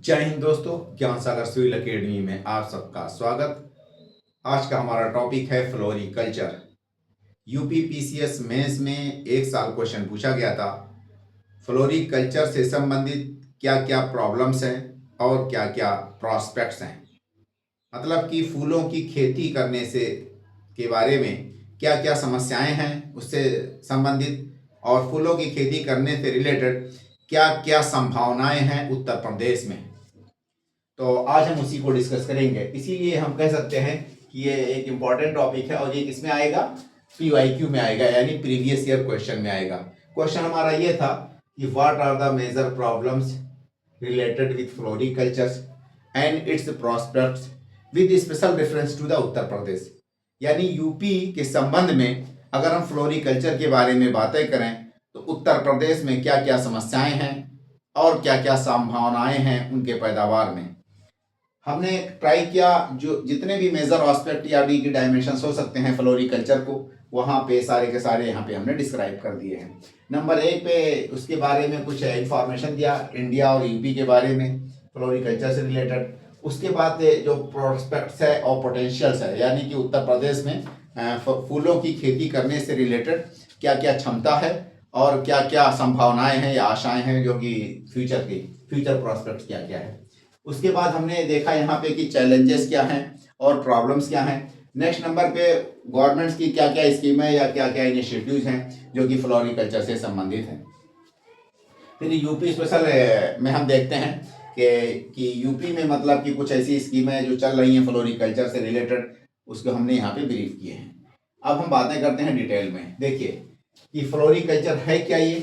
जय हिंद दोस्तों, ज्ञान सागर सिविल अकेडमी में आप सबका स्वागत। आज का हमारा टॉपिक है फ्लोरिकल्चर। यूपी पीसीएस मेंस में एक साल क्वेश्चन पूछा गया था। फ्लोरिकल्चर से संबंधित क्या क्या प्रॉब्लम्स हैं और क्या क्या प्रॉस्पेक्ट्स हैं, मतलब कि फूलों की खेती करने से के बारे में क्या क्या समस्याएं हैं उससे संबंधित, और फूलों की खेती करने से रिलेटेड क्या क्या संभावनाएं हैं उत्तर प्रदेश में। तो आज हम उसी को डिस्कस करेंगे। इसीलिए हम कह सकते हैं कि ये एक इम्पॉर्टेंट टॉपिक है और ये किसमें आएगा, पीवाईक्यू में आएगा, यानी प्रीवियस ईयर क्वेश्चन में आएगा। क्वेश्चन हमारा ये था कि what are the major problems related with floriculture and its prospects with special reference to the Uttar Pradesh. यानी यूपी के संबंध में अगर हम फ्लोरिकल्चर के बारे में बातें करें तो उत्तर प्रदेश में क्या क्या समस्याएं हैं और क्या क्या संभावनाएं हैं उनके पैदावार में। हमने ट्राई किया जो जितने भी मेजर एस्पेक्ट या डी की डायमेंशंस हो सकते हैं फ्लोरिकल्चर को, वहाँ पे सारे के सारे यहाँ पे हमने डिस्क्राइब कर दिए हैं। नंबर 1 पे उसके बारे में कुछ इंफॉर्मेशन दिया इंडिया और यूपी के बारे में फ्लोरिकल्चर से रिलेटेड। उसके बाद जो प्रोस्पेक्ट्स है और पोटेंशियल्स है, यानी कि उत्तर प्रदेश में फूलों की खेती करने से रिलेटेड क्या क्या क्षमता है और क्या क्या संभावनाएं हैं या आशाएं हैं, जो कि फ्यूचर प्रोस्पेक्ट्स क्या क्या है। उसके बाद हमने देखा यहाँ पे कि चैलेंजेस क्या हैं और प्रॉब्लम्स क्या हैं। नेक्स्ट नंबर पे गवर्नमेंट्स की क्या क्या स्कीमें या क्या क्या इनिशिएटिव्स हैं जो कि फ्लोरिकल्चर से संबंधित हैं। फिर यूपी स्पेशल में हम देखते हैं कि यूपी में मतलब कि कुछ ऐसी स्कीमें जो चल रही हैं फ्लोरिकल्चर से रिलेटेड, उसको हमने यहाँ पे ब्रीफ किए हैं। अब हम बातें करते हैं डिटेल में। देखिए कि फ्लोरिकल्चर है क्या। ये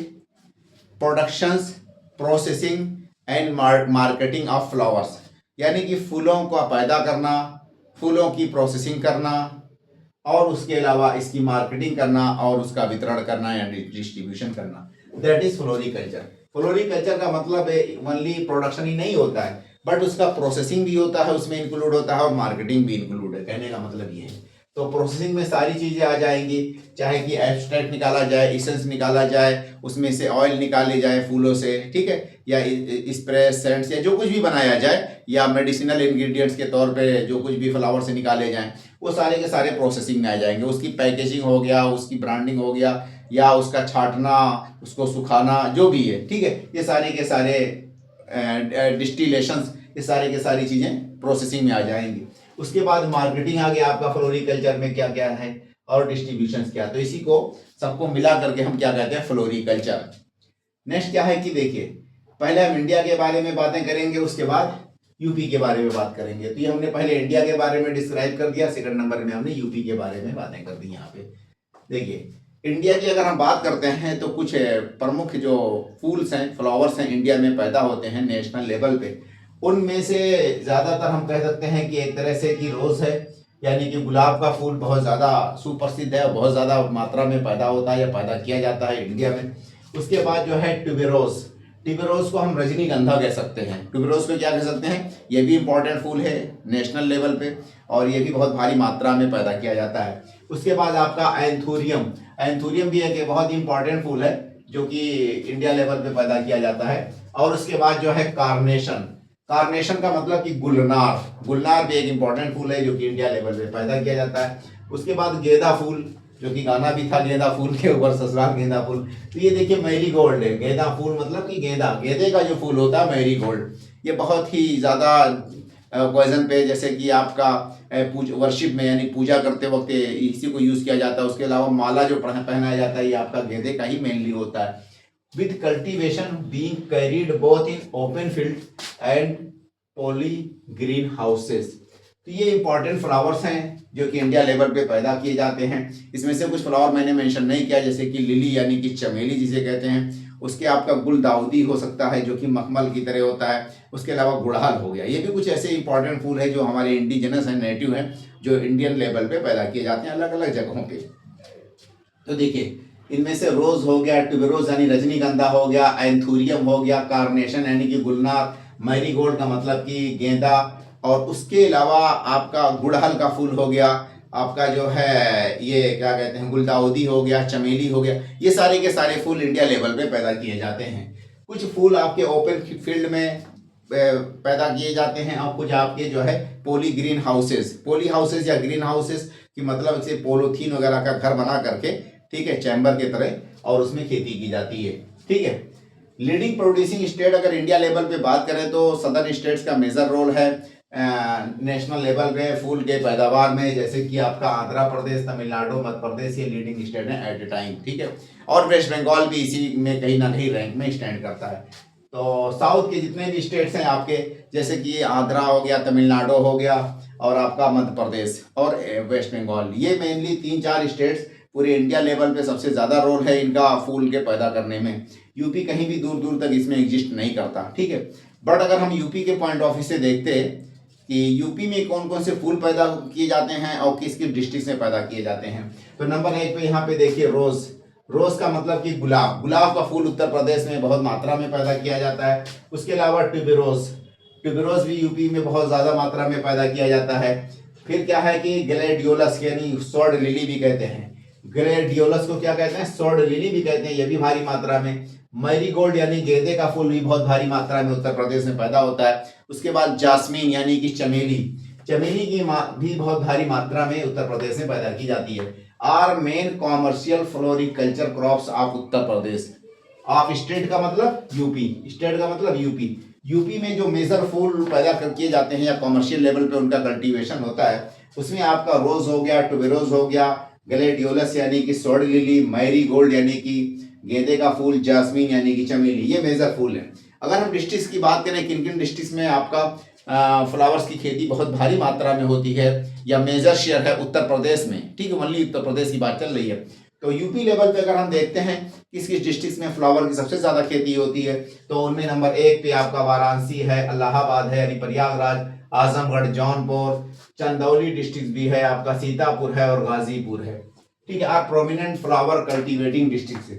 productions, processing and marketing of flowers, यानी कि फूलों को पैदा करना, फूलों की प्रोसेसिंग करना और उसके अलावा इसकी मार्केटिंग करना और उसका वितरण करना या डिस्ट्रीब्यूशन करना, दैट इज फ्लोरिकल्चर। फ्लोरिकल्चर का मतलब ओनली प्रोडक्शन ही नहीं होता है, बट उसका प्रोसेसिंग भी होता है, उसमें इंक्लूड होता है, और मार्केटिंग भी इंक्लूड है। कहने का मतलब ये है। तो प्रोसेसिंग में सारी चीज़ें आ जाएंगी, चाहे कि एक्सट्रैक्ट निकाला जाए, इसेंस निकाला जाए, उसमें से ऑयल निकाले जाए फूलों से, ठीक है, या स्प्रे सेंट्स या जो कुछ भी बनाया जाए, या मेडिसिनल इंग्रेडिएंट्स के तौर पे जो कुछ भी फ्लावर से निकाले जाएं, वो सारे के सारे प्रोसेसिंग में आ जाएंगे। उसकी पैकेजिंग हो गया, उसकी ब्रांडिंग हो गया, या उसका छाटना, उसको सुखाना, जो भी है, ठीक है, ये सारे के सारे डिस्टिलेशंस, ये सारे के सारी चीज़ें प्रोसेसिंग में आ जाएंगी। उसके बाद मार्केटिंग आ गया आपका फ्लोरिकल्चर में क्या क्या है, और डिस्ट्रीब्यूशन क्या। तो इसी को सबको मिला करके हम क्या कहते हैं, फ्लोरिकल्चर। नेक्स्ट क्या है कि देखिए, पहले हम इंडिया के बारे में बातें करेंगे, उसके बाद यूपी के बारे में बात करेंगे। तो ये हमने पहले इंडिया के बारे में डिस्क्राइब कर दिया, सेकंड नंबर में हमने यूपी के बारे में बातें कर दी। यहाँ पे देखिए इंडिया की अगर हम बात करते हैं तो कुछ प्रमुख जो फूल्स हैं, फ्लावर्स हैं, इंडिया में पैदा होते हैं नेशनल लेवल पे, उनमें से ज़्यादातर हम कह सकते हैं कि एक तरह से कि रोज़ है, यानी कि गुलाब का फूल बहुत ज़्यादा सुप्रसिद्ध है और बहुत ज़्यादा मात्रा में पैदा होता है या पैदा किया जाता है इंडिया में। उसके बाद जो है ट्यूबेरोज, ट्यूबेरोज को हम रजनीगंधा कह सकते हैं। ट्यूबेरोज को क्या कह सकते हैं, ये भी इंपॉर्टेंट फूल है नेशनल लेवल पे, और ये भी बहुत भारी मात्रा में पैदा किया जाता है। उसके बाद आपका एंथूरियम, एंथूरियम भी एक बहुत ही इंपॉर्टेंट फूल है जो कि इंडिया लेवल पे पैदा किया जाता है। और उसके बाद जो है कार्नेशन, कार्नेशन का मतलब कि गुलनार, गुलनार भी एक इंपॉर्टेंट फूल है जो कि इंडिया लेवल पे पैदा किया जाता है। उसके बाद गेंदा फूल, जो कि गाना भी था गेंदा फूल के ऊपर, ससुराल गेंदा फूल। तो ये देखिए मैरी गोल्ड है, गेंदा फूल मतलब कि गेंदा, गेंदे का जो फूल होता है मैरी गोल्ड, ये बहुत ही ज़्यादा ओकेजन पे, जैसे कि आपका वर्शिप में यानी पूजा करते वक्त इसी को यूज़ किया जाता है। उसके अलावा माला जो पहनाया जाता है ये आपका गेंदे का ही मेनली होता है। With cultivation being carried both in open field and poly green houses. तो ये इंपॉर्टेंट फ्लावर्स हैं जो कि इंडिया लेवल पे पैदा किए जाते हैं। इसमें से कुछ फ्लावर मैंने मेंशन नहीं किया, जैसे कि लिली यानी कि चमेली जिसे कहते हैं, उसके आपका गुलदाउदी हो सकता है जो कि मखमल की तरह होता है। उसके अलावा गुड़हल हो गया, ये भी कुछ ऐसे इंपॉर्टेंट फूल है जो हमारे इंडिजिनस हैं, नेटिव हैं, जो इंडियन लेवल पे पैदा किए जाते हैं अलग अलग जगहों पे। तो देखिए इनमें से रोज हो गया, ट्यूबेरोज यानी रजनीगंधा हो गया, एंथूरियम हो गया, कार्नेशन यानी कि गुलनार, मैरीगोल्ड का मतलब कि गेंदा, और उसके अलावा आपका गुड़हल का फूल हो गया, आपका जो है ये क्या कहते हैं गुलदाउदी हो गया, चमेली हो गया, ये सारे के सारे फूल इंडिया लेवल पे पैदा किए जाते हैं। कुछ फूल आपके ओपन फील्ड में पैदा किए जाते हैं और कुछ आपके जो है पॉली हाउसेस या ग्रीन हाउसेस की मतलब से पोलोथीन वगैरह का घर बना करके, ठीक है, चैम्बर के तरह, और उसमें खेती की जाती है। ठीक है, लीडिंग प्रोड्यूसिंग स्टेट अगर इंडिया लेवल पे बात करें तो सदर्न स्टेट्स का मेजर रोल है नेशनल लेवल पे फूल के पैदावार में, जैसे कि आपका आंध्र प्रदेश, तमिलनाडु, मध्य प्रदेश, ये लीडिंग स्टेट है एट ए टाइम। ठीक है, और वेस्ट बंगाल भी इसी में कहीं ना कहीं रैंक में स्टैंड करता है। तो साउथ के जितने भी स्टेट्स हैं आपके, जैसे कि आंध्रा हो गया, तमिलनाडु हो गया, और आपका मध्य प्रदेश और वेस्ट बंगाल, ये मेनली 3-4 स्टेट्स पूरे इंडिया लेवल पे सबसे ज़्यादा रोल है इनका फूल के पैदा करने में। यूपी कहीं भी दूर दूर तक इसमें एग्जिस्ट नहीं करता। ठीक है, बट अगर हम यूपी के पॉइंट ऑफ व्यू से देखते हैं कि यूपी में कौन कौन से फूल पैदा किए जाते हैं और किस किस डिस्ट्रिक्ट में पैदा किए जाते हैं, तो नंबर 1 पे यहाँ पे देखिए रोज का मतलब कि गुलाब का फूल उत्तर प्रदेश में बहुत मात्रा में पैदा किया जाता है। उसके अलावा ट्यूबेरोज भी यूपी में बहुत ज़्यादा मात्रा में पैदा किया जाता है। फिर क्या है कि ग्लेडियोलस यानी स्वर्ण लिली भी कहते हैं, ग्लेडियोलस को क्या कहते हैं, स्वर्ण लिली भी कहते हैं, ये भी भारी मात्रा में। मैरीगोल्ड यानी गेंदे का फूल भी बहुत भारी मात्रा में उत्तर प्रदेश में पैदा होता है। उसके बाद जास्मीन यानी कि चमेली की भी बहुत भारी मात्रा में उत्तर प्रदेश में पैदा की जाती है। Are main commercial floriculture crops of Uttar Pradesh. Of state का मतलब यूपी, यूपी में जो मेजर फूल पैदा किए जाते हैं या कॉमर्शियल लेवल पे उनका कल्टीवेशन होता है, उसमें आपका रोज हो गया, ट्यूबेरोज हो गया, ग्लेडियोलस यानी कि स्वर्ण लिली, मैरीगोल्ड यानी कि गेंदे का फूल, जास्मीन यानी कि चमेली, ये मेजर फूल है। अगर हम डिस्ट्रिक्ट्स की बात करें, किन किन डिस्ट्रिक्ट्स में आपका फ्लावर्स की खेती बहुत भारी मात्रा में होती है या मेजर शेयर है उत्तर प्रदेश में, ठीक है, ओनली उत्तर प्रदेश की बात चल रही है। तो यूपी लेवल पे अगर हम देखते हैं किस किस डिस्ट्रिक्ट्स में फ्लावर की सबसे ज्यादा खेती होती है, तो उनमें नंबर 1 पे आपका वाराणसी है, इलाहाबाद है यानी प्रयागराज, आजमगढ़, जौनपुर, चंदौली डिस्ट्रिक्ट भी है आपका, सीतापुर है और गाजीपुर है। ठीक है, आप प्रोमिनेंट फ्लावर कल्टीवेटिंग डिस्ट्रिक्ट से,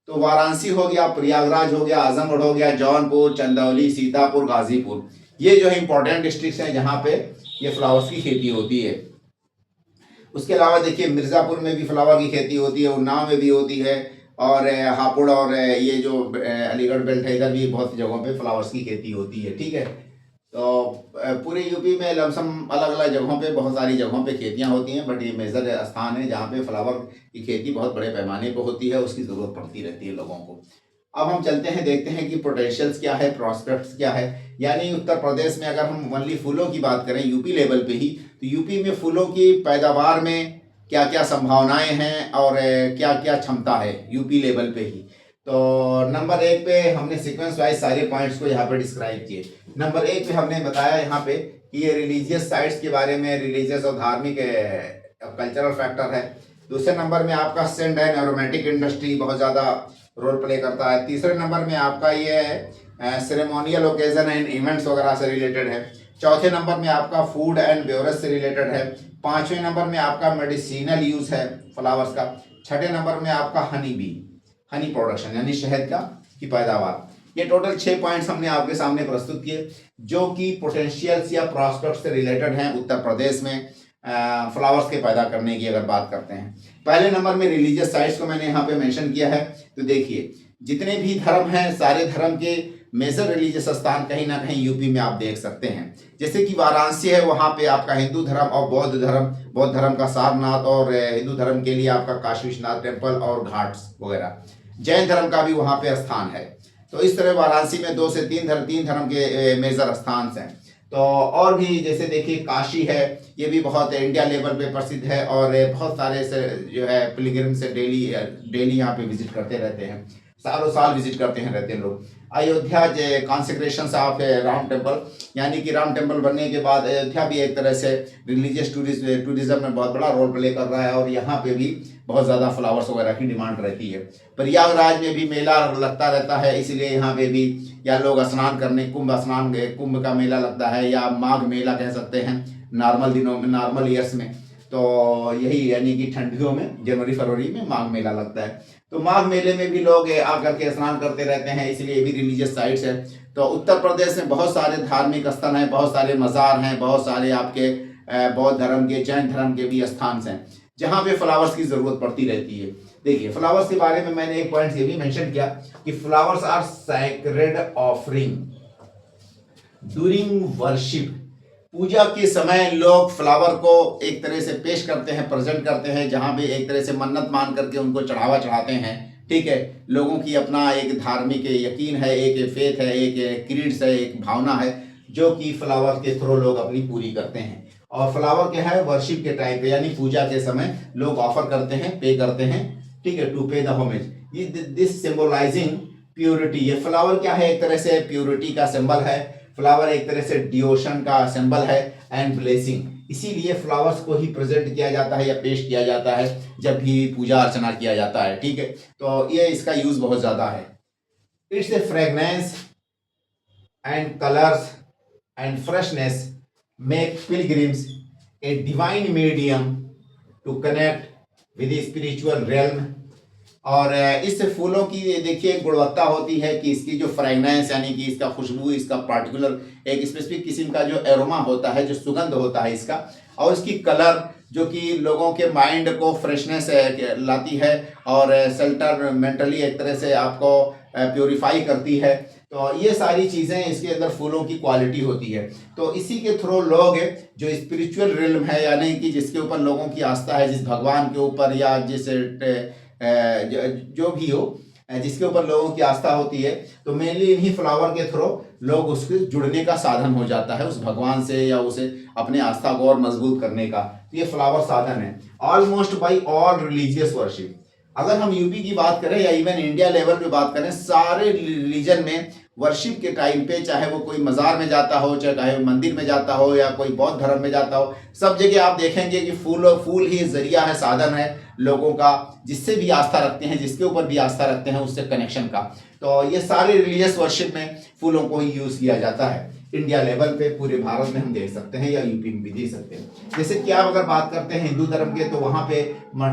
तो वाराणसी हो गया, प्रयागराज हो गया, आजमगढ़ हो गया, जौनपुर, चंदौली, सीतापुर, गाजीपुर, ये जो है इंपॉर्टेंट डिस्ट्रिक्ट्स हैं जहाँ पे ये फ्लावर्स की खेती होती है। उसके अलावा देखिए मिर्ज़ापुर में भी फ्लावर की खेती होती है, उन्नाव में भी होती है, और हापुड़ और ये जो अलीगढ़ बेल्ट है इधर भी बहुत जगहों पे फ्लावर्स की खेती होती है। ठीक है, तो पूरे यूपी में लमसम अलग अलग जगहों पे बहुत सारी जगहों पे खेतियां होती हैं, बट ये मेजर स्थान है जहाँ पे फ्लावर की खेती बहुत बड़े पैमाने पे होती है, उसकी ज़रूरत पड़ती रहती है लोगों को। अब हम चलते हैं, देखते हैं कि पोटेंशियल्स क्या है, प्रॉस्पेक्ट्स क्या है। यानी उत्तर प्रदेश में अगर हम ओनली फूलों की बात करें यूपी लेवल पे ही, तो यूपी में फूलों की पैदावार में क्या क्या संभावनाएं हैं और क्या क्या क्षमता है यूपी लेवल पे ही। तो नंबर 1 पे हमने सीक्वेंस वाइज सारे पॉइंट्स को यहाँ पे डिस्क्राइब किए। नंबर 1 पे हमने बताया यहाँ पे कि ये रिलीजियस साइट्स के बारे में, रिलीजियस और धार्मिक कल्चरल फैक्टर है। दूसरे नंबर में आपका सेंड एंड एरोमेटिक इंडस्ट्री बहुत ज़्यादा रोल प्ले करता है। तीसरे नंबर में आपका ये सेरेमोनियल ओकेजन एंड इवेंट्स वगैरह से रिलेटेड है। चौथे नंबर में आपका फूड एंड बेवरेज से रिलेटेड है। पाँचवें नंबर में आपका मेडिसिनल यूज़ है फ्लावर्स का। छठे नंबर में आपका हनी प्रोडक्शन यानी शहद की पैदावार। ये टोटल 6 पॉइंट्स हमने आपके सामने प्रस्तुत किए जो कि पोटेंशियल्स या प्रॉस्पेक्ट्स से रिलेटेड हैं उत्तर प्रदेश में फ्लावर्स के पैदा करने की अगर बात करते हैं। पहले नंबर में रिलीजियस साइट्स को मैंने यहाँ पे मेंशन किया है। तो देखिए जितने भी धर्म हैं सारे धर्म के मेजर रिलीजियस स्थान कहीं ना कहीं यूपी में आप देख सकते हैं। जैसे कि वाराणसी है, वहाँ पे आपका हिंदू धर्म और बौद्ध धर्म का सारनाथ, और हिंदू धर्म के लिए आपका काशी विश्वनाथ टेम्पल और घाट्स वगैरह। जैन धर्म का भी वहाँ पे स्थान है। तो इस तरह वाराणसी में 2 से 3 धर्म के मेजर स्थान हैं। तो और भी जैसे देखिए काशी है, ये भी बहुत इंडिया लेवल पे प्रसिद्ध है और बहुत सारे से जो है पिलग्रिम से डेली यहाँ पे विजिट करते रहते हैं, सालों साल विजिट करते हैं रहते हैं लोग। Ayodhya consecration of Ram temple, यानी कि राम टेम्पल बनने के बाद अयोध्या भी एक तरह से रिलीजियस टूरिज्म में बहुत बड़ा रोल प्ले कर रहा है और यहाँ पे भी बहुत ज़्यादा फ्लावर्स वगैरह की डिमांड रहती है। प्रयागराज में भी मेला लगता रहता है, इसलिए यहाँ पे भी या लोग स्नान करने कुंभ का मेला लगता है, या माघ मेला कह सकते हैं नॉर्मल दिनों में, नॉर्मल ईयर्स में। तो यही यानी कि ठंडियों में जनवरी फरवरी में माघ मेला लगता है। तो माघ मेले में भी लोग आकर के स्नान करते रहते हैं, इसलिए भी रिलीजियस साइट्स है। तो उत्तर प्रदेश में बहुत सारे धार्मिक स्थल हैं, बहुत सारे मज़ार हैं, बहुत सारे आपके बौद्ध धर्म के, जैन धर्म के भी स्थान हैं जहाँ पे फ्लावर्स की ज़रूरत पड़ती रहती है। देखिए फ्लावर्स के बारे में मैंने एक पॉइंट ये भी मेंशन किया कि flowers are sacred offering. During worship, पूजा के समय लोग फ्लावर को एक तरह से पेश करते हैं, प्रेजेंट करते हैं, जहाँ भी एक तरह से मन्नत मान करके उनको चढ़ावा चढ़ाते हैं। ठीक है, लोगों की अपना एक धार्मिक यकीन है, एक फेथ है, एक क्रीड्स है, एक भावना है, जो कि फ्लावर के थ्रू लोग अपनी पूरी करते हैं। और फ्लावर क्या है, वर्शिप के टाइम पे यानी पूजा के समय लोग ऑफर करते हैं, पे करते हैं। ठीक है, टू पे द होमेज, ये दिस सिंबलाइजिंग प्योरिटी। ये फ्लावर क्या है, एक तरह से प्योरिटी का सिंबल है। फ्लावर एक तरह से डिवोशन का सिंबल है एंड ब्लेसिंग, इसीलिए फ्लावर्स को ही प्रेजेंट किया जाता है या पेश किया जाता है जब भी पूजा अर्चना किया जाता है। ठीक है, तो ये इसका यूज बहुत ज्यादा है। It's a fragrance and colours and freshness make pilgrims a divine medium to connect with spiritual realm. और इस फूलों की देखिए गुणवत्ता होती है कि इसकी जो फ्रेगनेंस यानी कि इसका खुशबू, इसका पार्टिकुलर एक स्पेसिफिक किस्म का जो एरोमा होता है, जो सुगंध होता है इसका, और इसकी कलर जो कि लोगों के माइंड को फ्रेशनेस लाती है और सेल्टर मेंटली एक तरह से आपको प्योरीफाई करती है। तो ये सारी चीज़ें इसके अंदर फूलों की क्वालिटी होती है। तो इसी के थ्रू लोग जो स्पिरिचुअल रिल्म है यानी कि जिसके ऊपर लोगों की आस्था है, जिस भगवान के ऊपर या जिस जो भी हो, जिसके ऊपर लोगों की आस्था होती है, तो मेनली इन्हीं फ्लावर के थ्रू लोग उसके जुड़ने का साधन हो जाता है उस भगवान से, या उसे अपने आस्था को और मजबूत करने का। तो ये फ्लावर साधन है almost by all religious worship. अगर हम यूपी की बात करें या इवन इंडिया लेवल पे बात करें, सारे रिलीजन में वर्शिप के टाइम पे, चाहे वो कोई मज़ार में जाता हो, चाहे मंदिर में जाता हो, या कोई बौद्ध धर्म में जाता हो, सब जगह आप देखेंगे कि फूल ही जरिया है, साधन है लोगों का, जिससे भी आस्था रखते हैं, जिसके ऊपर भी आस्था रखते हैं, उससे कनेक्शन का। तो ये सारे रिलीजियस वर्शिप में फूलों को ही यूज़ किया जाता है। इंडिया लेवल पे पूरे भारत में हम देख सकते हैं या यूपी में भी देख सकते हैं। जैसे कि आप अगर बात करते हैं हिंदू धर्म के, तो वहाँ पे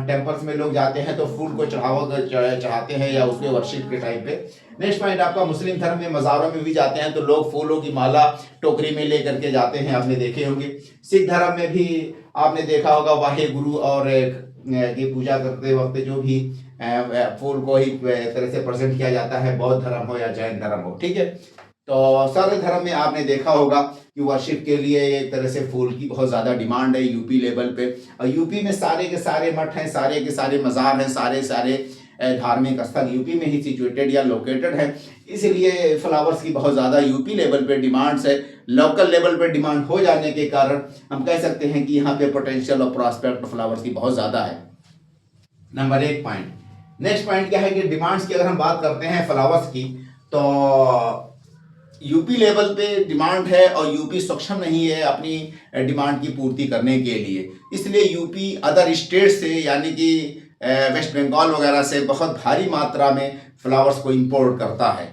टेम्पल्स में लोग जाते हैं तो फूल को चढ़ाते हैं या उसके वर्शिप के टाइम पे। नेक्स्ट पॉइंट आपका, मुस्लिम धर्म में मज़ारों में भी जाते हैं तो लोग फूलों की माला टोकरी में ले करके जाते हैं, आपने देखे होंगे। सिख धर्म में भी आपने देखा होगा, वाहे गुरु और की पूजा करते वक्त जो भी फूल को ही तरह से प्रेजेंट किया जाता है, बौद्ध धर्म हो या जैन धर्म हो। ठीक है, तो सारे धर्म में आपने देखा होगा कि वर्शिप के लिए एक तरह से फूल की बहुत ज़्यादा डिमांड है यूपी लेवल पे। और यूपी में सारे के सारे मठ हैं, सारे के सारे मज़ार हैं, सारे धार्मिक स्थल यूपी में ही सिचुएटेड या लोकेटेड है, इसलिए फ्लावर्स की बहुत ज़्यादा यूपी लेवल पे डिमांड्स है। लोकल लेवल पे डिमांड हो जाने के कारण हम कह सकते हैं कि यहाँ पे पोटेंशियल और प्रॉस्पेक्ट फ्लावर्स की बहुत ज़्यादा है। Number 1 point. नेक्स्ट पॉइंट क्या है कि डिमांड्स की अगर हम बात करते हैं फ्लावर्स की, तो यूपी लेवल पे डिमांड है और यूपी सक्षम नहीं है अपनी डिमांड की पूर्ति करने के लिए, इसलिए यूपी अदर स्टेट से यानी कि वेस्ट बंगाल वगैरह से बहुत भारी मात्रा में फ्लावर्स को इंपोर्ट करता है।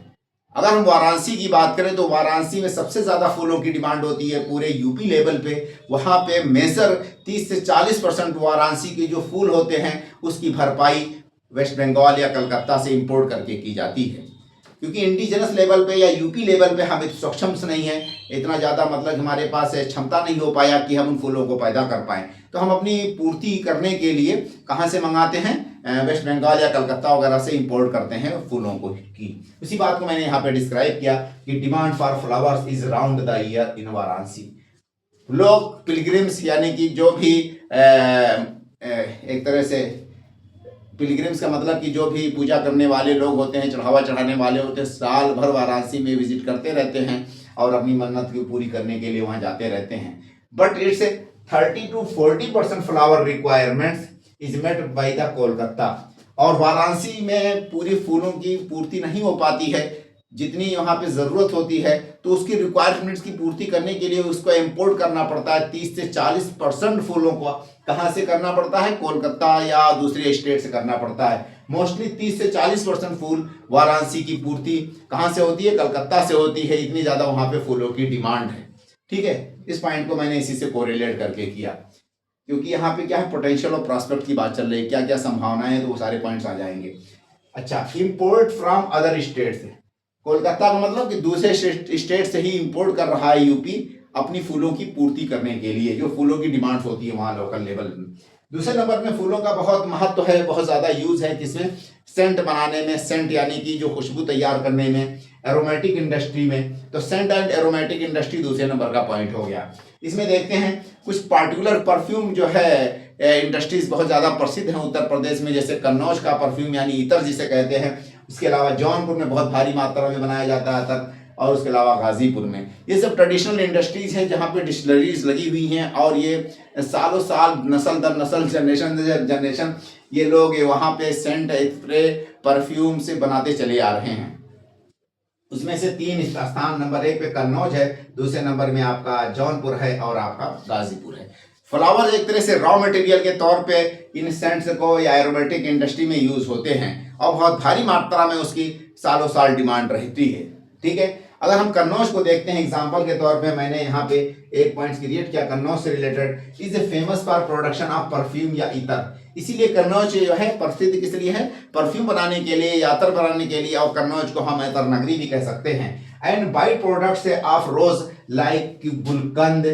अगर हम वाराणसी की बात करें तो वाराणसी में सबसे ज़्यादा फूलों की डिमांड होती है पूरे यूपी लेवल पे। वहाँ पे मेजर 30 से 40% वाराणसी के जो फूल होते हैं उसकी भरपाई वेस्ट बंगाल या कलकत्ता से इंपोर्ट करके की जाती है, क्योंकि इंडिजिनस लेवल पे या यूपी लेवल पे हम सक्षम नहीं है, इतना ज़्यादा मतलब हमारे पास क्षमता नहीं हो पाया कि हम उन फूलों को पैदा कर पाएँ। तो हम अपनी पूर्ति करने के लिए कहाँ से मंगाते हैं, वेस्ट बंगाल या कलकत्ता वगैरह से इंपोर्ट करते हैं फूलों को की। उसी बात को मैंने यहाँ पे डिस्क्राइब किया कि demand for flowers is round the year in Varanasi. लोग पिलग्रिम्स यानी कि जो भी एक तरह से पिलग्रिम्स का मतलब कि जो भी पूजा करने वाले लोग होते हैं, चढ़ावा चढ़ाने वाले होते हैं, साल भर वाराणसी में विजिट करते रहते हैं और अपनी मन्नत की पूरी करने के लिए वहाँ जाते रहते हैं। But it's 30 to 40% flower requirements is met by the Kolkata. और वाराणसी में पूरी फूलों की पूर्ति नहीं हो पाती है जितनी यहाँ पे ज़रूरत होती है, तो उसकी रिक्वायरमेंट्स की पूर्ति करने के लिए उसको इंपोर्ट करना पड़ता है। 30 से 40% फूलों को कहाँ से करना पड़ता है, कोलकाता या दूसरे स्टेट से करना पड़ता है। मोस्टली 30 से 40% फूल वाराणसी की पूर्ति कहाँ से होती है, कलकत्ता से होती है, इतनी ज़्यादा वहाँ पे फूलों की डिमांड है। ठीक है, इस पॉइंट को मैंने इसी से कोरिलेट करके किया, क्योंकि यहाँ पे क्या है, पोटेंशियल और प्रॉस्पेक्ट की बात चल रही है, क्या क्या संभावनाएं है, तो वो सारे पॉइंट्स आ जाएंगे। अच्छा, import from other states, Kolkata का मतलब कि दूसरे स्टेट से ही इंपोर्ट कर रहा है यूपी अपनी फूलों की पूर्ति करने के लिए, जो फूलों की डिमांड होती है वहाँ लोकल लेवल में। दूसरे नंबर में फूलों का बहुत महत्व है, बहुत ज़्यादा यूज़ है किसमें, सेंट बनाने में, सेंट यानी कि जो खुशबू तैयार करने में, एरोमेटिक इंडस्ट्री में, तो सेंट एंड एरोमेटिक इंडस्ट्री दूसरे नंबर का पॉइंट हो गया। इसमें देखते हैं कुछ पार्टिकुलर परफ्यूम जो है इंडस्ट्रीज बहुत ज़्यादा प्रसिद्ध हैं उत्तर प्रदेश में, जैसे कन्नौज का परफ्यूम यानी इतर जिसे कहते हैं। उसके अलावा जौनपुर में बहुत भारी मात्रा में बनाया जाता है अतर, और उसके अलावा गाजीपुर में। ये सब ट्रेडिशनल इंडस्ट्रीज हैं जहाँ पे डिस्टिलरीज लगी हुई हैं, और ये सालों साल नस्ल दर नस्ल जनरेशन दर जनरेशन ये लोग वहाँ पे सेंट स्प्रे परफ्यूम से बनाते चले आ रहे हैं। उसमें से 3 स्थान, नंबर 1 पे कन्नौज है, दूसरे नंबर में आपका जौनपुर है और आपका गाजीपुर है। फ्लावर एक तरह से रॉ मटेरियल के तौर पे इन सेंट्स को या एरोमेटिक इंडस्ट्री में यूज होते हैं, और बहुत भारी मात्रा में उसकी सालों साल डिमांड रहती है। ठीक है, अगर हम कन्नौज को देखते हैं एग्जांपल के तौर पे, मैंने यहाँ पे एक पॉइंट्स क्रिएट किया कन्नौज से related, is a famous for production of perfume या इतर। इसीलिए कन्नौज जो है प्रसिद्ध किस लिए है, परफ्यूम बनाने के लिए या अतर बनाने के लिए, और कन्नौज को हम अतर नगरी भी कह सकते हैं। And by products of rose like gulkand,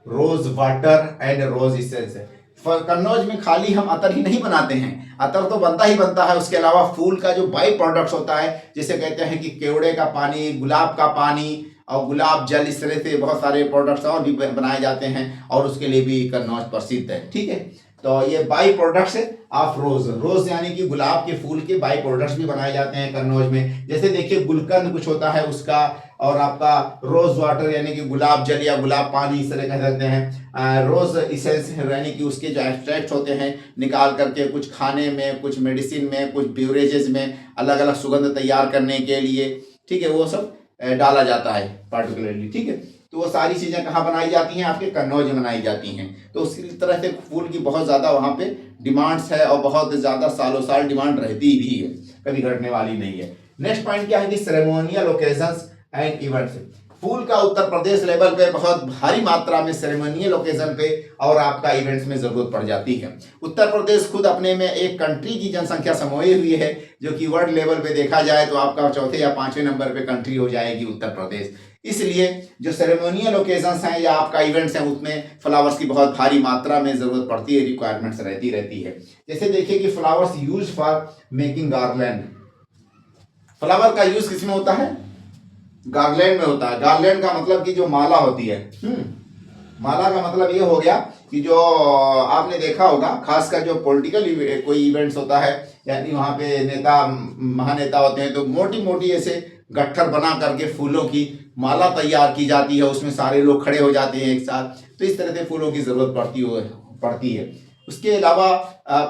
rose water and rose essence. Kannauj में खाली हम अतर ही नहीं बनाते हैं, अतर तो बनता ही बनता है, उसके अलावा फूल का जो बाई प्रोडक्ट्स होता है, जिसे कहते हैं कि केवड़े का पानी, गुलाब का पानी और गुलाब जल, इस तरह से बहुत सारे प्रोडक्ट्स और भी बनाए जाते हैं, और उसके लिए भी कन्नौज प्रसिद्ध है। ठीक है, तो ये बाई प्रोडक्ट्स ऑफ रोज, रोज यानी कि गुलाब के फूल के बाई प्रोडक्ट्स भी बनाए जाते हैं कन्नौज में। जैसे देखिए गुलकंद कुछ होता है उसका, और आपका रोज वाटर यानी कि गुलाब जल या गुलाब पानी इस तरह कह सकते हैं। रोज इसेंस यानी कि उसके जो एक्सट्रैक्ट होते हैं निकाल करके कुछ खाने में, कुछ मेडिसिन में, कुछ ब्यूरेजेस में अलग अलग सुगंध तैयार करने के लिए, ठीक है, वो सब डाला जाता है पार्टिकुलरली। ठीक है, तो वो सारी चीज़ें कहाँ बनाई जाती हैं, आपके कन्नौज में बनाई जाती हैं। तो उसी तरह से फूल की बहुत ज़्यादा वहाँ पे डिमांड्स है, और बहुत ज़्यादा सालों साल डिमांड रहती भी है, कभी घटने वाली नहीं है। नेक्स्ट पॉइंट क्या है कि सेरेमोनियल ओकेजन्स एंड इवेंट्स। फूल का उत्तर प्रदेश लेवल पे बहुत भारी मात्रा में सेरेमोनियल ओकेजन पे और आपका इवेंट्स में जरूरत पड़ जाती है। उत्तर प्रदेश खुद अपने में एक कंट्री की जनसंख्या समोई हुई है, जो कि वर्ल्ड लेवल पे देखा जाए तो आपका चौथे या 5वें नंबर पे कंट्री हो जाएगी उत्तर प्रदेश। इसलिए जो सेरेमोनियल ओकेजन्स हैं या आपका इवेंट्स हैं, उसमें फ्लावर्स की बहुत भारी मात्रा में जरूरत पड़ती है, रिक्वायरमेंट्स रहती है। जैसे देखिए कि flowers use for making garland. Flower का यूज किसमें होता है, गार्लैंड में होता है। गार्लैंड का मतलब कि जो माला होती है, माला का मतलब ये हो गया कि जो आपने देखा होगा खासकर जो पॉलिटिकल कोई इवेंट्स होता है, यानी वहाँ पे नेता महानेता होते हैं, तो मोटी मोटी ऐसे गट्ठर बना करके फूलों की माला तैयार की जाती है, उसमें सारे लोग खड़े हो जाते हैं एक साथ, तो इस तरह से फूलों की जरूरत पड़ती है। उसके अलावा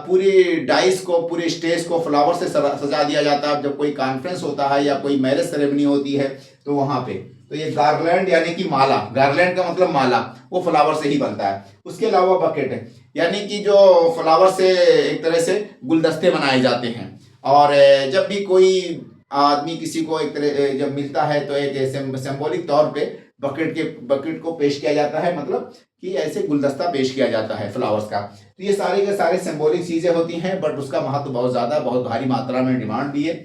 पूरी डाइस को, पूरे स्टेज को फ्लावर से सजा दिया जाता है। जब कोई कॉन्फ्रेंस होता है या कोई मैरिज सेरेमनी होती है तो वहाँ पे, तो ये गार्लैंड यानी कि माला, गार्लैंड का मतलब माला, वो फ्लावर से ही बनता है। उसके अलावा बकेट है, यानी कि जो फ्लावर से एक तरह से गुलदस्ते बनाए जाते हैं, और जब भी कोई आदमी किसी को एक तरह जब मिलता है तो एक सिंबॉलिक तौर पे बकेट को पेश किया जाता है, मतलब कि ऐसे गुलदस्ता पेश किया जाता है फ्लावर्स का। तो ये सारे के सारे सिंबॉलिक चीजें होती हैं, बट उसका महत्व बहुत ज्यादा, बहुत भारी मात्रा में डिमांड भी है।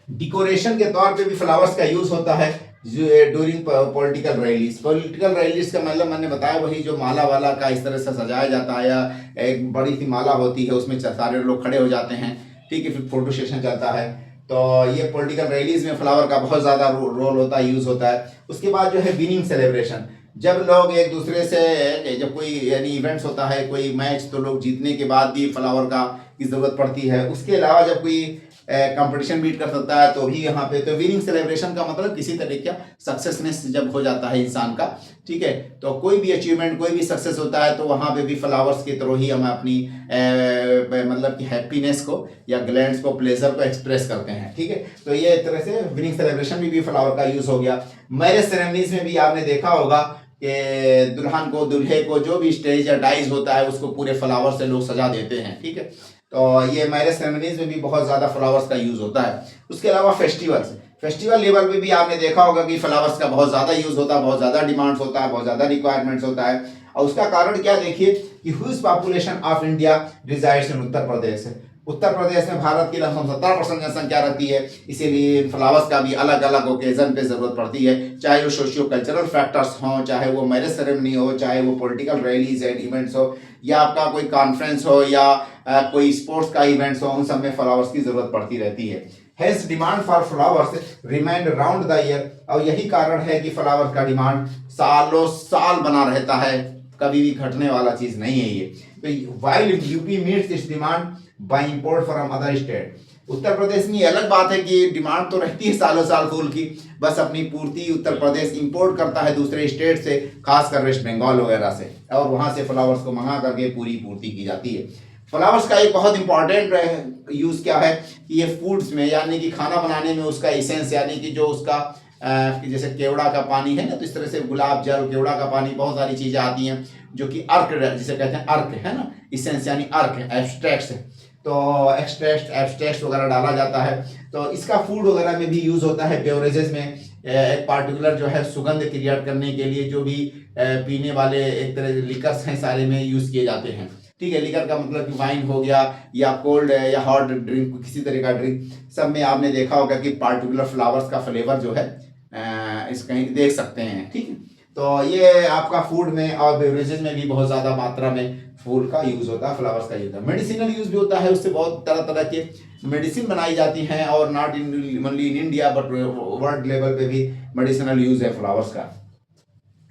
डिकोरेशन के तौर पे भी फ्लावर्स का यूज होता है during political rallies. Political rallies का मतलब मैंने बताया वही जो माला वाला का इस तरह से सजाया जाता है, या एक बड़ी सी माला होती है उसमें सारे लोग खड़े हो जाते हैं, ठीक है, फिर फोटो सेशन चलता है। तो ये पॉलिटिकल रैलीज में फ्लावर का बहुत ज़्यादा रोल होता है, यूज़ होता है। उसके बाद जो है विनिंग सेलिब्रेशन, जब लोग एक दूसरे से, जब कोई यानी इवेंट्स होता है, कोई मैच, तो लोग जीतने के बाद भी फ्लावर का की ज़रूरत पड़ती है। उसके अलावा जब कोई कंपटीशन बीट कर सकता है तो भी यहाँ पे, तो विनिंग सेलिब्रेशन का मतलब किसी तरह का सक्सेसनेस जब हो जाता है इंसान का, ठीक है, तो कोई भी अचीवमेंट, कोई भी सक्सेस होता है, तो वहाँ पे भी फ्लावर्स के थ्रू ही हम अपनी मतलब कि हैप्पीनेस को या ग्लैंड्स को, प्लेजर को एक्सप्रेस करते हैं, ठीक है। तो ये एक तरह से विनिंग सेलिब्रेशन में भी फ्लावर का यूज हो गया। मैरिज सेरेमनीज में भी आपने देखा होगा कि दुल्हन को, दूल्हे को जो भी स्टेज या डाइज होता है उसको पूरे फ्लावर से लोग सजा देते हैं, ठीक है। तो ये मैरिज सेरेमनीज में भी बहुत ज़्यादा फ्लावर्स का यूज़ होता है। उसके अलावा फेस्टिवल लेवल पे भी आपने देखा होगा कि फ्लावर्स का बहुत ज़्यादा यूज़ होता है, बहुत ज़्यादा डिमांड्स होता है, बहुत ज़्यादा रिक्वायरमेंट्स होता है। और उसका कारण क्या, देखिए कि huge population of India resides in Uttar Pradesh. Uttar Pradesh में भारत की लगभग 70% जनसंख्या रहती है, इसीलिए फ्लावर्स का भी अलग अलग ओकेजन पे ज़रूरत पड़ती है, चाहे वो सोशियो कल्चरल फैक्टर्स हों, चाहे वो मैरिज सेरेमनी हो, चाहे वो पॉलिटिकल रैलीज एंड इवेंट्स हो, या आपका कोई कॉन्फ्रेंस हो, या कोई स्पोर्ट्स का इवेंट्स हो, उन सब में फ्लावर्स की ज़रूरत पड़ती रहती है। Hence demand for flowers remained round the year. और यही कारण है कि फ्लावर्स का डिमांड सालों साल बना रहता है, कभी भी घटने वाला चीज नहीं है ये। तो while UP meets its demand by import from other state, Uttar Pradesh में ये अलग बात है कि डिमांड तो रहती है सालों साल फूल की, बस अपनी पूर्ति उत्तर प्रदेश इंपोर्ट करता है दूसरे स्टेट से, खासकर वेस्ट बंगाल वगैरह से, और वहां से फ्लावर्स को मंगा करके पूरी पूर्ति की जाती है। फ्लावर्स का एक बहुत इंपॉर्टेंट यूज क्या है कि ये फूड्स में यानी कि खाना बनाने में उसका इसेंस यानी कि जो उसका जैसे केवड़ा का पानी है ना, तो इस तरह से गुलाब जल, केवड़ा का पानी, बहुत सारी चीजें आती हैं जो कि अर्क जिसे कहते हैं, अर्क है ना, इसेंस यानी अर्क एब्स्ट्रैक्ट्स है, तो एब्स्ट्रैक्ट्स वगैरह डाला जाता है। तो इसका फूड वगैरह में भी यूज होता है, बेवरेजेस में एक पार्टिकुलर जो है सुगंध क्रिएट करने के लिए जो भी पीने वाले एक तरह लिकर्स हैं सारे में यूज किए जाते हैं। ठीक है, लिकर का मतलब कि वाइन हो गया या कोल्ड या हॉट ड्रिंक, किसी तरह का ड्रिंक, सब में आपने देखा होगा कि पार्टिकुलर फ्लावर्स का फ्लेवर जो है इस कहीं देख सकते हैं। ठीक है, तो ये आपका फूड में और बेवरेजेस में भी बहुत ज़्यादा मात्रा में फूल का यूज होता है, फ्लावर्स का यूज होता है। मेडिसिनल यूज भी होता है, उससे बहुत तरह तरह के मेडिसिन बनाई जाती हैं, और not in only in India but world level पे भी मेडिसिनल यूज है फ्लावर्स का।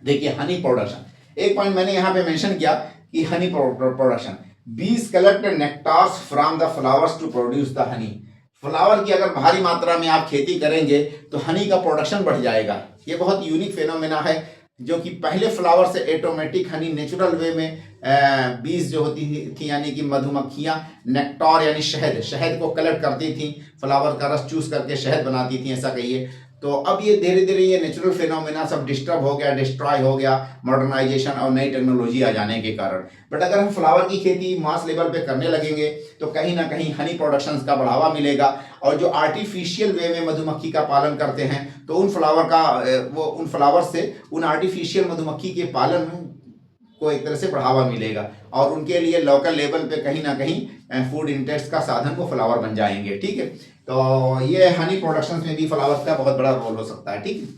देखिए हनी प्रोडक्शन, एक पॉइंट मैंने यहाँ पे मेंशन किया कि honey production, bees collect nectars from the flowers to produce the honey. Flower की अगर भारी मात्रा में आप खेती करेंगे तो हनी का प्रोडक्शन बढ़ जाएगा। ये बहुत यूनिक फेनोमेना है जो कि पहले फ्लावर से ऑटोमेटिक हनी नेचुरल वे में बीज जो होती थी यानी कि मधुमक्खियां नेक्टार यानी शहद को कलेक्ट करती थी, फ्लावर का रस चूस करके शहद बनाती थी, ऐसा कहिए। तो अब ये धीरे धीरे ये नेचुरल फिनोमेना सब डिस्टर्ब हो गया, डिस्ट्रॉय हो गया मॉडर्नाइजेशन और नई टेक्नोलॉजी आ जाने के कारण। बट अगर हम फ्लावर की खेती मास लेवल पे करने लगेंगे तो कहीं ना कहीं हनी प्रोडक्शन का बढ़ावा मिलेगा, और जो आर्टिफिशियल वे में मधुमक्खी का पालन करते हैं तो उन फ्लावर से उन आर्टिफिशियल मधुमक्खी के पालन को एक तरह से बढ़ावा मिलेगा, और उनके लिए लोकल लेवल पे कहीं ना कहीं फूड इंटेक्स का साधन वो फ्लावर बन जाएंगे। ठीक है, तो ये हनी प्रोडक्शन में भी फ्लावर्स का बहुत बड़ा रोल हो सकता है। ठीक है,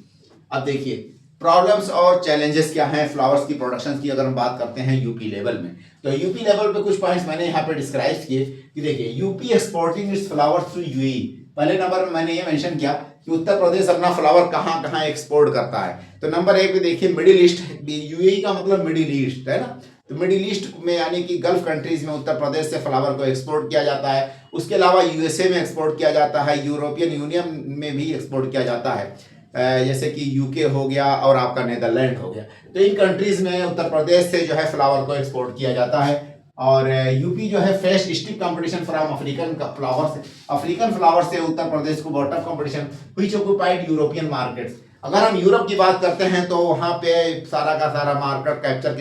अब देखिए प्रॉब्लम्स और चैलेंजेस क्या हैं फ्लावर्स की प्रोडक्शन की, अगर हम बात करते हैं यूपी लेवल में, तो यूपी लेवल पे कुछ पॉइंट्स मैंने यहाँ पे डिस्क्राइब किए कि देखिए UP exporting its flowers to UAE. पहले नंबर में मैंने ये मेंशन किया कि उत्तर प्रदेश अपना फ्लावर कहाँ कहाँ एक्सपोर्ट करता है। तो नंबर 1 पे देखिए मिडिल ईस्ट, यूएई का मतलब मिडिल ईस्ट है ना, तो मिडिल ईस्ट में यानी कि गल्फ कंट्रीज में उत्तर प्रदेश से फ्लावर को एक्सपोर्ट किया जाता है। उसके अलावा यूएसए में एक्सपोर्ट किया जाता है, यूरोपियन यूनियन में भी एक्सपोर्ट किया जाता है, जैसे कि यूके हो गया और आपका नेदरलैंड हो गया। तो इन कंट्रीज में उत्तर प्रदेश से जो है फ्लावर को एक्सपोर्ट किया जाता है। और यूपी जो है face stiff competition from African flower से उत्तर प्रदेश को बहुत tough competition which occupied European markets. अगर हम यूरोप की बात करते हैं तो वहाँ पे सारा का सारा मार्केट कैप्चर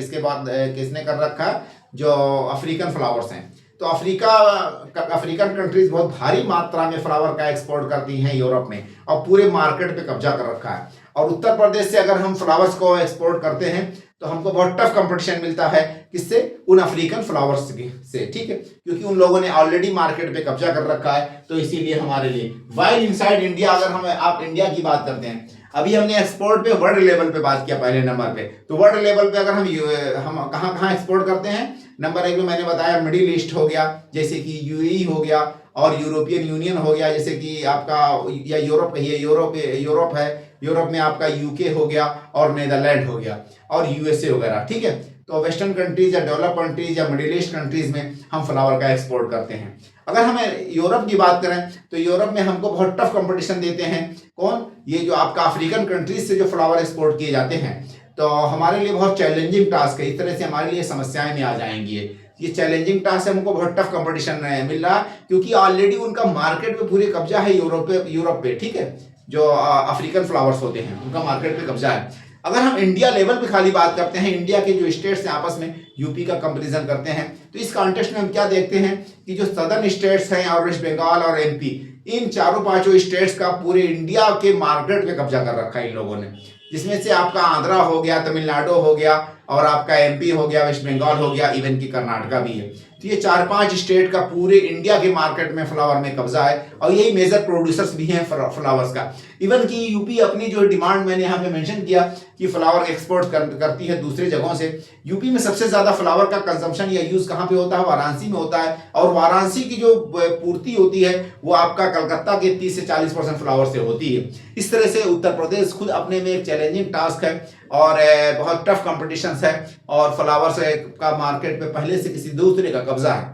किसने कर रखा है, जो अफ्रीकन फ्लावर्स हैं। तो अफ्रीकन कंट्रीज बहुत भारी मात्रा में फ्लावर का एक्सपोर्ट करती हैं यूरोप में, और पूरे मार्केट पे कब्जा कर रखा है। और उत्तर प्रदेश से अगर हम फ्लावर्स को एक्सपोर्ट करते हैं तो हमको बहुत टफ कंपटीशन मिलता है, किससे, उन अफ्रीकन फ्लावर्स से। ठीक है, क्योंकि उन लोगों ने ऑलरेडी मार्केट पे कब्जा कर रखा है, तो इसीलिए हमारे लिए वाइल इनसाइड इंडिया, अगर आप इंडिया की बात करते हैं, अभी हमने एक्सपोर्ट पे वर्ल्ड लेवल पे बात किया पहले नंबर पे, तो वर्ल्ड लेवल पे अगर हम कहाँ कहाँ एक्सपोर्ट करते हैं, नंबर 1 में मैंने बताया मिडिल ईस्ट हो गया, जैसे कि यूएई हो गया, और यूरोपियन यूनियन हो गया, जैसे कि आपका या यूरोप कहिए, यूरोप है, यूरोप में आपका यूके हो गया और नेदरलैंड हो गया और यूएसए वगैरह। ठीक है, तो वेस्टर्न कंट्रीज या डेवलप कंट्रीज या मिडिल ईस्ट कंट्रीज में हम फ्लावर का एक्सपोर्ट करते हैं। अगर हमें यूरोप की बात करें तो यूरोप में हमको बहुत टफ कंपटीशन देते हैं, कौन, ये जो आपका अफ्रीकन कंट्रीज से जो फ्लावर एक्सपोर्ट किए जाते हैं, तो हमारे लिए बहुत चैलेंजिंग टास्क है। इस तरह से हमारे लिए समस्याएं में आ जाएंगी। ये चैलेंजिंग टास्क है, हमको बहुत टफ कंपटीशन मिल रहा है, क्योंकि ऑलरेडी उनका मार्केट पे पूरे कब्जा है यूरोप पे। ठीक है, जो अफ्रीकन फ्लावर्स होते हैं उनका मार्केट पे कब्जा है। अगर हम इंडिया लेवल पे खाली बात करते हैं, इंडिया के जो स्टेट्स हैं आपस में यूपी का कंपैरिजन करते हैं, तो इस कॉन्टेक्स्ट में हम क्या देखते हैं कि जो सदर्न स्टेट्स हैं और वेस्ट बंगाल और एमपी, इन चारों पांचों स्टेट्स का पूरे इंडिया के मार्केट पे कब्जा कर रखा है इन लोगों ने, जिसमें से आपका आंध्रा हो गया, तमिलनाडु हो गया, और आपका एमपी हो गया, वेस्ट बंगाल हो गया, इवन की कर्नाटका भी है। तो ये 4-5 स्टेट का पूरे इंडिया के मार्केट में फ्लावर में कब्जा है, और यही मेजर प्रोड्यूसर्स भी हैं फ्लावर्स का। इवन कि यूपी अपनी जो डिमांड मैंने यहाँ पे मेंशन किया कि फ्लावर एक्सपोर्ट करती है दूसरी जगहों से। यूपी में सबसे ज्यादा फ्लावर का कंजम्पशन या यूज कहाँ पे होता है? वाराणसी में होता है। और वाराणसी की जो पूर्ति होती है वो आपका कलकत्ता के 30 से 40% फ्लावर से होती है। इस तरह से उत्तर प्रदेश खुद अपने में एक चैलेंजिंग टास्क है और बहुत टफ कॉम्पिटिशन है और फ्लावर्स का मार्केट में पहले से किसी दूसरे का कब्जा है।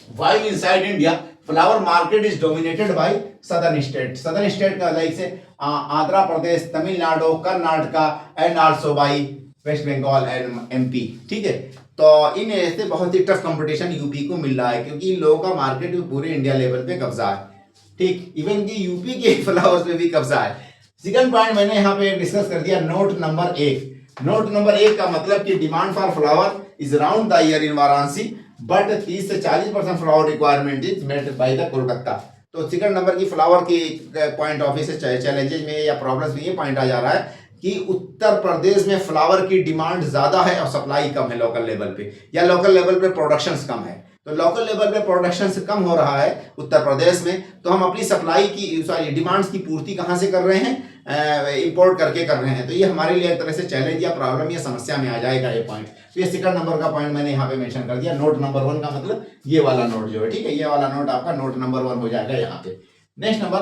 While inside India, flower market is dominated by southern state. Southern state का like say Andhra Pradesh, Tamil Nadu, Karnataka and also by West Bengal and MP. ठीक है, तो इन ऐसे बहुत ही टफ कंपटीशन यूपी को मिल रहा है क्योंकि इन लोगों का मार्केट पूरे इंडिया लेवल पे कब्जा है। ठीक, इवन की यूपी के फ्लावर्स में भी कब्जा है। सेकंड पॉइंट मैंने यहाँ पे डिस्कस कर दिया, नोट नंबर 1। नोट नंबर 1 का मतलब कि demand for flower is round the year in Varanasi but 30 से 40% flower requirement is met by the Kolkata. तो सेकंड नंबर की फ्लावर की पॉइंट ऑफ व्यू से चैलेंजेस में या प्रॉब्लम्स में ये पॉइंट आ जा रहा है कि उत्तर प्रदेश में फ्लावर की डिमांड ज्यादा है और सप्लाई कम है लोकल लेवल पे, या लोकल लेवल पे प्रोडक्शन कम है। तो लोकल लेवल पे प्रोडक्शन कम हो रहा है उत्तर प्रदेश में, तो हम अपनी सप्लाई की डिमांड्स की पूर्ति कहाँ से कर रहे हैं? इंपोर्ट करके कर रहे हैं। तो ये हमारे लिए एक तरह से चैलेंज या प्रॉब्लम या समस्या में आ जाएगा ये पॉइंट। तो ये सेकंड नंबर का पॉइंट मैंने यहाँ पे मेंशन कर दिया। नोट नंबर 1 का मतलब ये वाला नोट जो है, ठीक है, ये वाला नोट आपका नोट नंबर 1 हो जाएगा यहाँ पे। नेक्स्ट नंबर,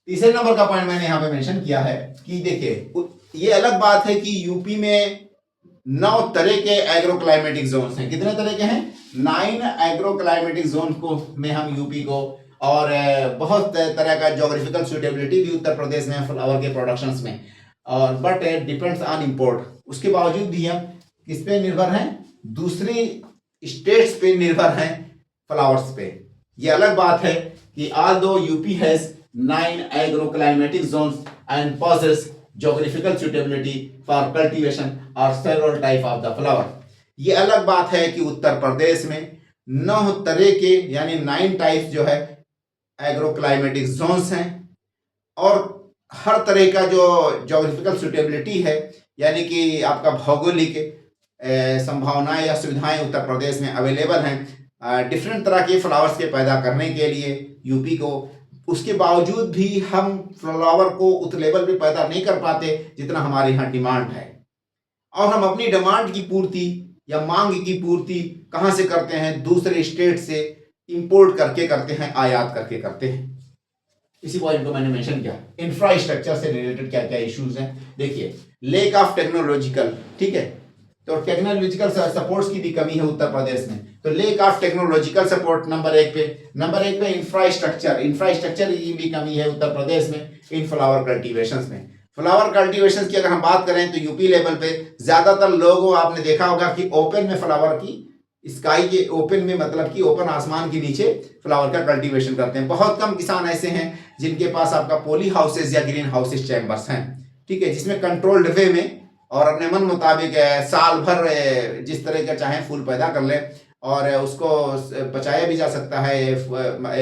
तीसरे नंबर का पॉइंट मैंने यहाँ पे मेंशन किया है कि देखिए ये अलग बात है कि यूपी में 9 तरह के एग्रो क्लाइमेटिक जोन्स हैं। कितने तरह के हैं? 9 एग्रो क्लाइमेटिक जोन को में हम यूपी को, और बहुत तरह का जोग्राफिकल सुटेबिलिटी भी उत्तर प्रदेश में फ्लावर के प्रोडक्शंस में, और बट डिपेंड्स ऑन इंपोर्ट। उसके बावजूद भी हम किस पे निर्भर हैं? दूसरी स्टेट्स पे निर्भर हैं फ्लावर्स पे। ये अलग बात है कि although UP has 9 agro climatic zones and possesses geographical suitability for cultivation or several type of the flower। ये अलग बात है कि उत्तर प्रदेश में 9 तरह के यानी 9 टाइप्स जो है एग्रो क्लाइमेटिक जोन्स हैं, और हर तरह का जो जोग्राफिकल सुटेबिलिटी है यानी कि आपका भौगोलिक संभावनाएं या सुविधाएं उत्तर प्रदेश में अवेलेबल हैं डिफरेंट तरह के फ्लावर्स के पैदा करने के लिए यूपी को। उसके बावजूद भी हम फ्लावर को उस लेवल पे पैदा नहीं कर पाते जितना हमारे यहाँ डिमांड है, और हम अपनी डिमांड की पूर्ति या मांग की पूर्ति कहाँ से करते हैं? दूसरे स्टेट से इंपोर्ट करके करते हैं, आयात करके करते हैं। इसी पॉइंट को मैंने मेंशन किया। इंफ्रास्ट्रक्चर से रिलेटेड क्या क्या इश्यूज हैं? देखिए, लेक ऑफ टेक्नोलॉजिकल, ठीक है, तो टेक्नोलॉजिकल सपोर्ट्स की भी कमी है उत्तर प्रदेश में। तो lake of technological support number 1 पे इंफ्रास्ट्रक्चर की भी कमी है उत्तर प्रदेश में इन फ्लावर कल्टीवेशन में। फ्लावर कल्टीवेशन की अगर हम बात करें तो यूपी लेवल पे ज्यादातर लोगों आपने देखा होगा कि ओपन में फ्लावर की, स्काई के ओपन में मतलब कि ओपन आसमान के नीचे फ्लावर का कल्टीवेशन करते हैं। बहुत कम किसान ऐसे हैं जिनके पास आपका पॉली हाउसेज या ग्रीन हाउसेज चैम्बर्स हैं, ठीक है, जिसमें कंट्रोल्ड वे में और अपने मन मुताबिक साल भर जिस तरह का चाहे फूल पैदा कर ले, और उसको बचाया भी जा सकता है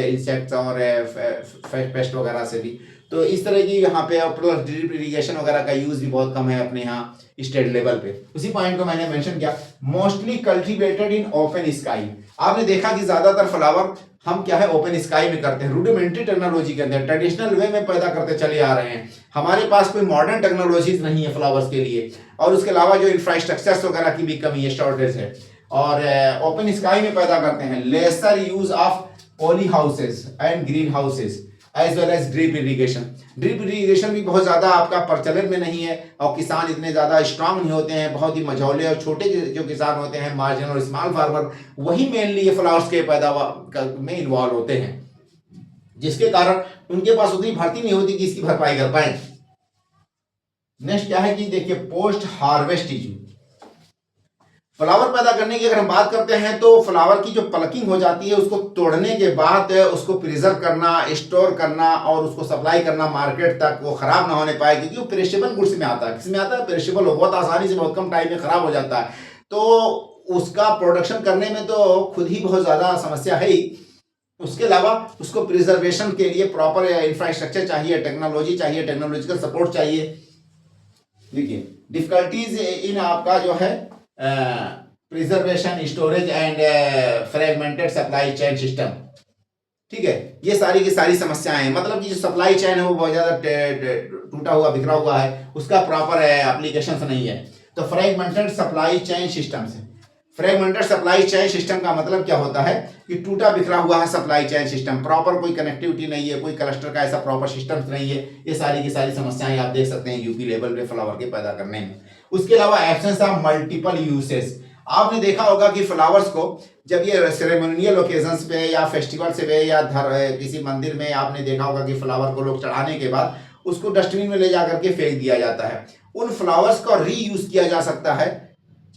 इंसेक्ट्स और पेस्ट वगैरह से भी। तो इस तरह की यहाँ पे प्लस ड्रिप इरिगेशन वगैरह का यूज भी बहुत कम है अपने यहाँ स्टेट लेवल पे। उसी पॉइंट को मैंने मेंशन किया। Mostly cultivated in open sky. आपने देखा कि ज्यादातर फ्लावर हम क्या है ओपन स्काई में करते हैं, रूडिमेंट्री टेक्नोलॉजी के अंदर ट्रेडिशनल वे में पैदा करते चले आ रहे हैं। हमारे पास कोई मॉडर्न टेक्नोलॉजीज नहीं है फ्लावर्स के लिए, और उसके अलावा जो इंफ्रास्ट्रक्चर्स वगैरह की भी कमी है, शॉर्टेज है, और ओपन स्काई में पैदा करते हैं। Lesser use of poly houses and green houses as well as drip irrigation. Drip irrigation भी बहुत ज्यादा आपका प्रचलन में नहीं है, और किसान इतने ज्यादा स्ट्रांग नहीं होते हैं, बहुत ही मझौले और छोटे जो किसान होते हैं, मार्जिनल और स्मॉल फार्मर, वही मेनली ये फ्लावर्स के पैदावार में इन्वॉल्व होते हैं, जिसके कारण उनके पास उतनी भर्ती नहीं होती कि इसकी भरपाई कर पाए। नेक्स्ट क्या है कि देखिए पोस्ट हार्वेस्ट इशू। फ्लावर पैदा करने की अगर हम बात करते हैं तो फ्लावर की जो प्लकिंग हो जाती है उसको तोड़ने के बाद उसको प्रिजर्व करना, स्टोर करना और उसको सप्लाई करना मार्केट तक, वो खराब ना होने पाए, क्योंकि वो पेरिशेबल गुड्स में आता है। किसमें आता है? पेरिशेबल, बहुत आसानी से बहुत कम टाइम में खराब हो जाता है। तो उसका प्रोडक्शन करने में तो खुद ही बहुत ज्यादा समस्या है ही, उसके अलावा उसको प्रिजर्वेशन के लिए प्रॉपर इंफ्रास्ट्रक्चर चाहिए, टेक्नोलॉजी चाहिए, टेक्नोलॉजिकल सपोर्ट चाहिए। देखिए डिफिकल्टीज इन आपका जो है preservation, storage and fragmented supply chain system. ठीक है। ये सारी की सारी समस्याएं हैं, मतलब कि जो सप्लाई चेन है वो बहुत ज्यादा टूटा हुआ बिखरा हुआ है, उसका प्रॉपर एप्लीकेशन नहीं है। तो फ्रेगमेंटेड सप्लाई चेन सिस्टम से, फ्रेगमेंटेड सप्लाई चेन सिस्टम का मतलब क्या होता है कि टूटा बिखरा हुआ है सप्लाई चेन सिस्टम, प्रॉपर कोई कनेक्टिविटी नहीं है, कोई क्लस्टर का ऐसा प्रॉपर सिस्टम नहीं है। ये सारी की सारी समस्याएं आप देख सकते हैं यूपी लेवल पे फ्लावर के पैदा करने में। उसके अलावा एब्सेंस ऑफ मल्टीपल यूसेस, आपने देखा होगा कि फ्लावर्स को जब ये सेरेमोनियल ओकेजन्स पे या फेस्टिवल से पे या किसी मंदिर में आपने देखा होगा कि फ्लावर को लोग चढ़ाने के बाद उसको डस्टबिन में ले जाकर के फेंक दिया जाता है। उन फ्लावर्स का रीयूज किया जा सकता है,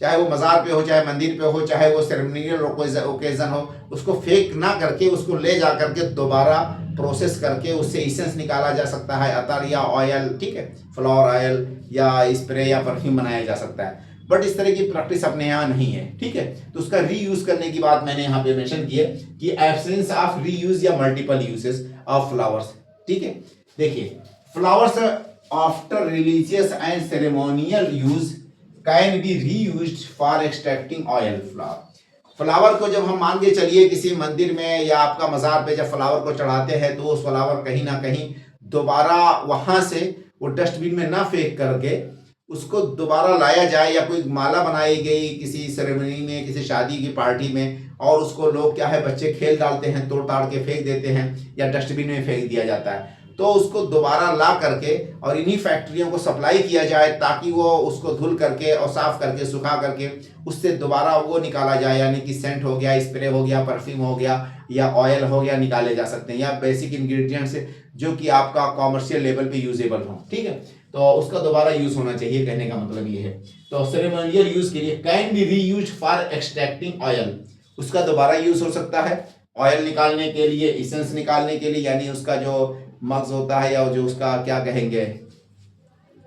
चाहे वो मज़ार पे हो, चाहे मंदिर पे हो, चाहे वो सेरेमोनियल ओकेजन हो, उसको फेंक ना करके उसको ले जा करके दोबारा प्रोसेस करके उससे इसेंस निकाला जा सकता है, अतर या ऑयल, ठीक है, फ्लावर ऑयल या स्प्रे या परफ्यूम बनाया जा सकता है। बट इस तरह की प्रैक्टिस अपने यहाँ नहीं है, ठीक है। तो उसका रीयूज करने की बात मैंने यहाँ पे मेंशन की है कि एब्सेंस ऑफ रीयूज या मल्टीपल यूजेस ऑफ फ्लावर्स, ठीक है। देखिए, flowers after religious and ceremonial use can be reused for extracting oil. Flower को जब हम मान के चलिए किसी मंदिर में या आपका मज़ार पे जब फ्लावर को चढ़ाते हैं तो उस फ्लावर कहीं ना कहीं दोबारा वहां से वो डस्टबिन में ना फेंक करके उसको दोबारा लाया जाए, या कोई माला बनाई गई किसी सेरेमनी में, किसी शादी की पार्टी में, और उसको लोग क्या है बच्चे खेल डालते हैं, तोड़ ताड़ के फेंक देते हैं या डस्टबिन में फेंक दिया जाता है। तो उसको दोबारा ला करके और इन्हीं फैक्ट्रियों को सप्लाई किया जाए ताकि वो उसको धुल करके और साफ करके सुखा करके उससे दोबारा वो निकाला जाए, यानी कि सेंट हो गया, स्प्रे हो गया, परफ्यूम हो गया या ऑयल हो गया, निकाले जा सकते हैं, या बेसिक इंग्रेडिएंट्स जो कि आपका कॉमर्शियल लेवल पे यूजेबल हो, ठीक है। तो उसका दोबारा यूज होना चाहिए, कहने का मतलब ये है। तो सेरेमोनियल यूज के लिए can be reused for extracting oil, उसका दोबारा यूज हो सकता है ऑयल निकालने के लिए, इसेंस निकालने के लिए, यानी उसका जो मग्ज होता है या जो उसका क्या कहेंगे,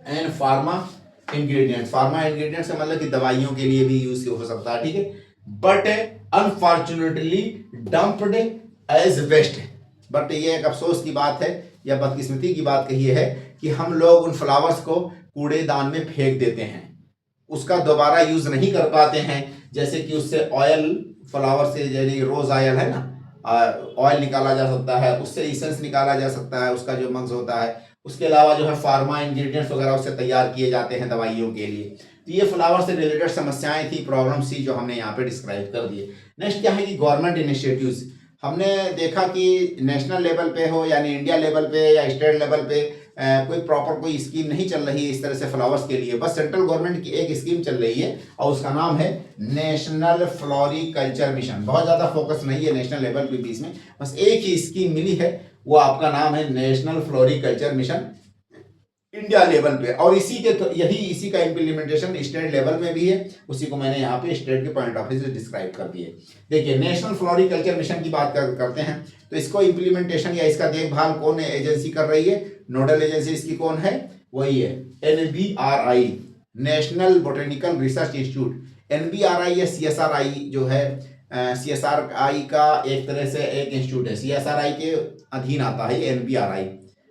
and pharma ingredients, pharma ingredients का मतलब कि दवाइयों के लिए भी यूज हो सकता है, ठीक है। But unfortunately dumped as waste, but ये एक अफसोस की बात है या बदकिस्मती की बात कही है कि हम लोग उन फ्लावर्स को कूड़ेदान में फेंक देते हैं, उसका दोबारा यूज नहीं कर पाते हैं। जैसे कि उससे ऑयल, फ्लावर से यानी रोज ऑयल है ना, ऑयल निकाला जा सकता है, उससे इसेंस निकाला जा सकता है, उसका जो मग्ज होता है। उसके अलावा जो है फार्मा इंग्रेडिएंट्स वगैरह उससे तैयार किए जाते हैं दवाइयों के लिए। तो ये फ्लावर से रिलेटेड समस्याएं थी, प्रॉब्लम्स थी, जो हमने यहाँ पे डिस्क्राइब कर दिए। नेक्स्ट क्या है कि गवर्नमेंट इनिशिएटिव्स, हमने देखा कि नेशनल लेवल पे हो यानी इंडिया लेवल पे या स्टेट लेवल पे कोई प्रॉपर कोई स्कीम नहीं चल रही है इस तरह से फ्लावर्स के लिए। बस सेंट्रल गवर्नमेंट की एक स्कीम चल रही है और उसका नाम है नेशनल फ्लोरिकल्चर मिशन। बहुत ज़्यादा फोकस नहीं है नेशनल लेवल पे बीच में, बस एक ही स्कीम मिली है, वो आपका नाम है national floriculture mission India level पे। और इसी के इसी का इम्प्लीमेंटेशन स्टेट लेवल में भी है, उसी को मैंने यहाँ पे स्टेट के पॉइंट ऑफ व्यू से डिस्क्राइब कर दिए। देखिए, नेशनल फ्लोरिकल्चर मिशन की बात करते हैं तो इसको इम्प्लीमेंटेशन या इसका देखभाल कौन एजेंसी कर रही है, नोडल एजेंसी इसकी कौन है, वही है NBRI, national Botanical Research institute. NBRI या CSRI जो है, CSRI का एक तरह से एक इंस्टीट्यूट है, CSRI के अधीन आता है NBRI,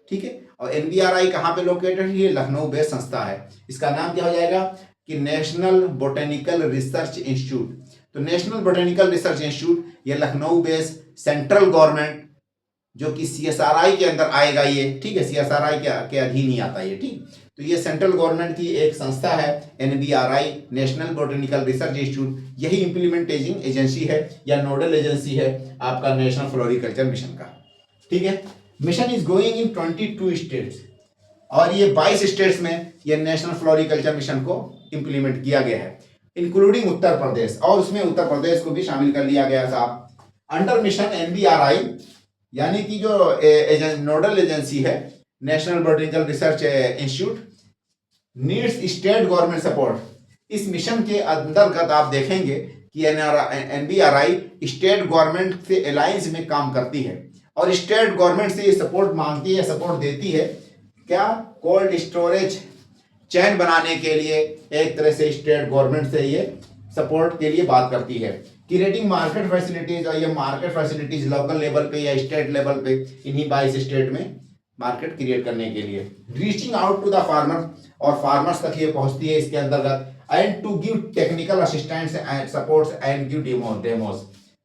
ठीक है। और NBRI कहाँ पे लोकेटेड है, ये लखनऊ बेस्ड संस्था है। इसका नाम क्या हो जाएगा कि नेशनल बोटेनिकल रिसर्च इंस्टीट्यूट। तो नेशनल बोटेनिकल रिसर्च इंस्टीट्यूट ये लखनऊ बेस्ड सेंट्रल गवर्नमेंट जो कि CSRI के अंदर आएगा ये, ठीक है, CSRI के अधीन ही आता है ये, ठीक। तो ये सेंट्रल गवर्नमेंट की एक संस्था है NBRI, national Botanical Research institute. यही इम्प्लीमेंटेजिंग एजेंसी है या नोडल एजेंसी है आपका नेशनल फ्लोरिकल्चर मिशन का, ठीक है। Mission is going in 22 states, और ये 22 स्टेट्स में ये नेशनल फ्लोरिकल्चर मिशन को इम्प्लीमेंट किया गया है, इंक्लूडिंग उत्तर प्रदेश, और उसमें उत्तर प्रदेश को भी शामिल कर लिया गया था। अंडर मिशन NBRI यानी कि जो नोडल एजेंसी है national Botanical Research institute needs state government support. इस मिशन के अंतर्गत आप देखेंगे कि NBRI स्टेट गवर्नमेंट से अलायंस में काम करती है और स्टेट गवर्नमेंट से ये सपोर्ट मांगती है, सपोर्ट देती है, क्या, कोल्ड स्टोरेज चैन बनाने के लिए एक तरह से स्टेट गवर्नमेंट से ये सपोर्ट के लिए बात करती है। क्रिएटिंग मार्केट फैसिलिटीज, और ये मार्केट फैसिलिटीज लोकल लेवल पे या स्टेट लेवल पे इन्हीं 22 स्टेट में मार्केट क्रिएट करने के लिए। Reaching out to the farmer, और फार्मर्स तक ये पहुंचती है इसके अंतर्गत। And to give technical assistance and supports and give demos,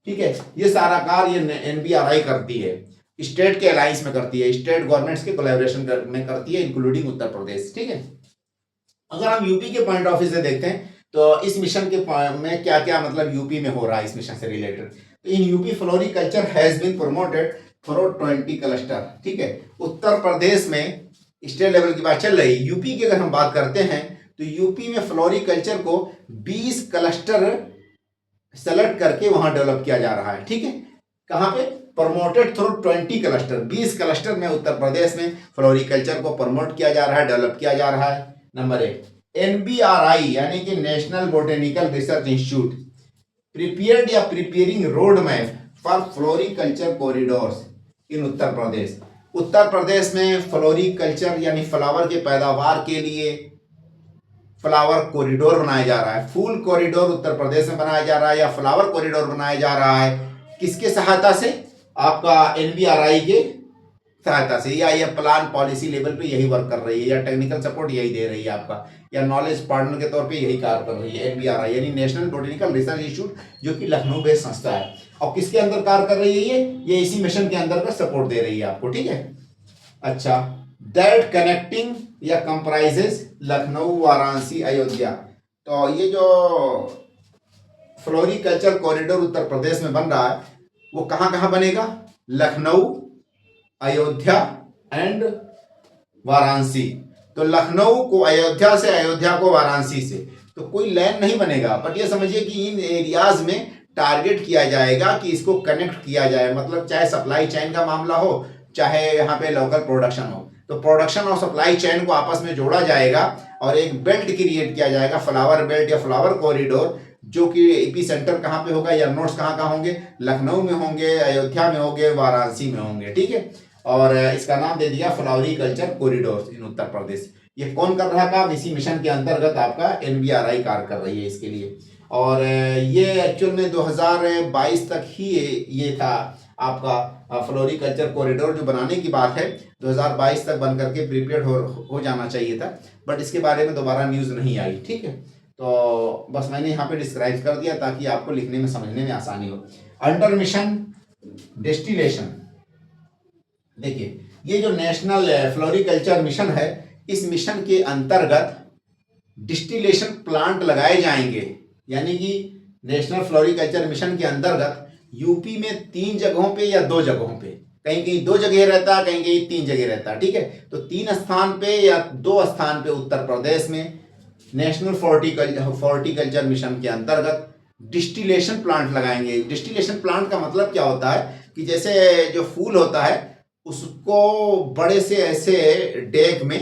ठीक है। ये सारा कार्य NBRI करती है, स्टेट के अलायंस में करती है, स्टेट गवर्नमेंट्स के कोलैबोरेशन में करती है, इंक्लूडिंग उत्तर प्रदेश। ठीक है। अगर हम यूपी के पॉइंट ऑफ व्यू से देखते हैं तो इस मिशन के में क्या क्या मतलब यूपी में हो रहा है इस मिशन से रिलेटेड। तो in UP floriculture has been promoted for 20 cluster. ठीक है। उत्तर प्रदेश में स्टेट लेवल की बात चल रही है। यूपी की अगर हम बात करते हैं तो यूपी में फ्लोरिकल्चर को 20 क्लस्टर सेलेक्ट करके वहां डेवलप किया जा रहा है। ठीक है। कहां पे? प्रमोटेड थ्रू 20 क्लस्टर, 20 क्लस्टर में उत्तर प्रदेश में फ्लोरिकल्चर को प्रमोट किया जा रहा है, डेवलप किया जा रहा है। नंबर 1, NBRI यानी कि National Botanical Research Institute prepared या preparing road map for floriculture corridors in Uttar Pradesh. Uttar Pradesh में फ्लोरिकल्चर यानी फ्लावर के पैदावार के लिए फ्लावर कॉरिडोर बनाया जा रहा है। फूल कॉरिडोर उत्तर प्रदेश में बनाया जा रहा है या फ्लावर कॉरिडोर बनाया जा रहा है। किसके सहायता से? आपका NBRI के सहायता से, या ये प्लान पॉलिसी लेवल पे यही वर्क कर रही है, या टेक्निकल सपोर्ट यही दे रही है आपका, या नॉलेज पार्टनर के तौर पे यही कार्य कर रही है NBRI यानी नेशनल बोटेनिकल रिसर्च इंस्टीट्यूट, जो कि लखनऊ बेस्ड संस्था है। और किसके अंदर कार्य कर रही है? ये इसी मिशन के अंदर का सपोर्ट दे रही है आपको। ठीक है। अच्छा, दैट कनेक्टिंग या कंप्राइजेस लखनऊ, वाराणसी, अयोध्या। तो ये जो फ्लोरिकल्चर कॉरिडोर उत्तर प्रदेश में बन रहा है वो कहाँ कहाँ बनेगा? लखनऊ, अयोध्या एंड वाराणसी। तो लखनऊ को अयोध्या से, अयोध्या को वाराणसी से, तो कोई लाइन नहीं बनेगा, बट ये समझिए कि इन एरियाज में टारगेट किया जाएगा कि इसको कनेक्ट किया जाए। मतलब चाहे सप्लाई चेन का मामला हो, चाहे यहाँ पे लोकल प्रोडक्शन हो, तो प्रोडक्शन और सप्लाई चेन को आपस में जोड़ा जाएगा और एक बेल्ट क्रिएट किया जाएगा, फ्लावर बेल्ट या फ्लावर कॉरिडोर, जो कि एपी सेंटर कहाँ पे होगा या नोड्स कहाँ कहाँ होंगे? लखनऊ में होंगे, अयोध्या में होंगे, वाराणसी में होंगे। ठीक है। और इसका नाम दे दिया फ्लोरिकल्चर कॉरिडोर इन उत्तर प्रदेश। ये कौन कर रहा काम? इसी मिशन के अंतर्गत आपका NBRI कार्य कर रही है इसके लिए। और ये एक्चुअल में 2022 तक ही ये था आपका फ्लोरिकल्चर कॉरिडोर जो बनाने की बात है, 2022 तक बन करके प्रिपेयर्ड हो जाना चाहिए था, बट इसके बारे में दोबारा न्यूज़ नहीं आई। ठीक है। तो बस मैंने यहाँ पे डिस्क्राइब कर दिया ताकि आपको लिखने में समझने में आसानी हो। अंडर मिशन डिस्टिलेशन, देखिए ये जो नेशनल फ्लोरिकल्चर मिशन है, इस मिशन के अंतर्गत डिस्टिलेशन प्लांट लगाए जाएंगे। यानी कि नेशनल फ्लोरिकल्चर मिशन के अंतर्गत यूपी में 3 जगहों पे या 2 जगहों पे, कहीं कहीं 2 जगह रहता है, कहीं कहीं 3 जगह रहता है। ठीक है। तो 3 स्थान पे या 2 स्थान पे उत्तर प्रदेश में नेशनल फ्लोरिकल्चर मिशन के अंतर्गत डिस्टिलेशन प्लांट लगाएंगे। डिस्टिलेशन प्लांट का मतलब क्या होता है कि जैसे जो फूल होता है उसको बड़े से ऐसे डेक में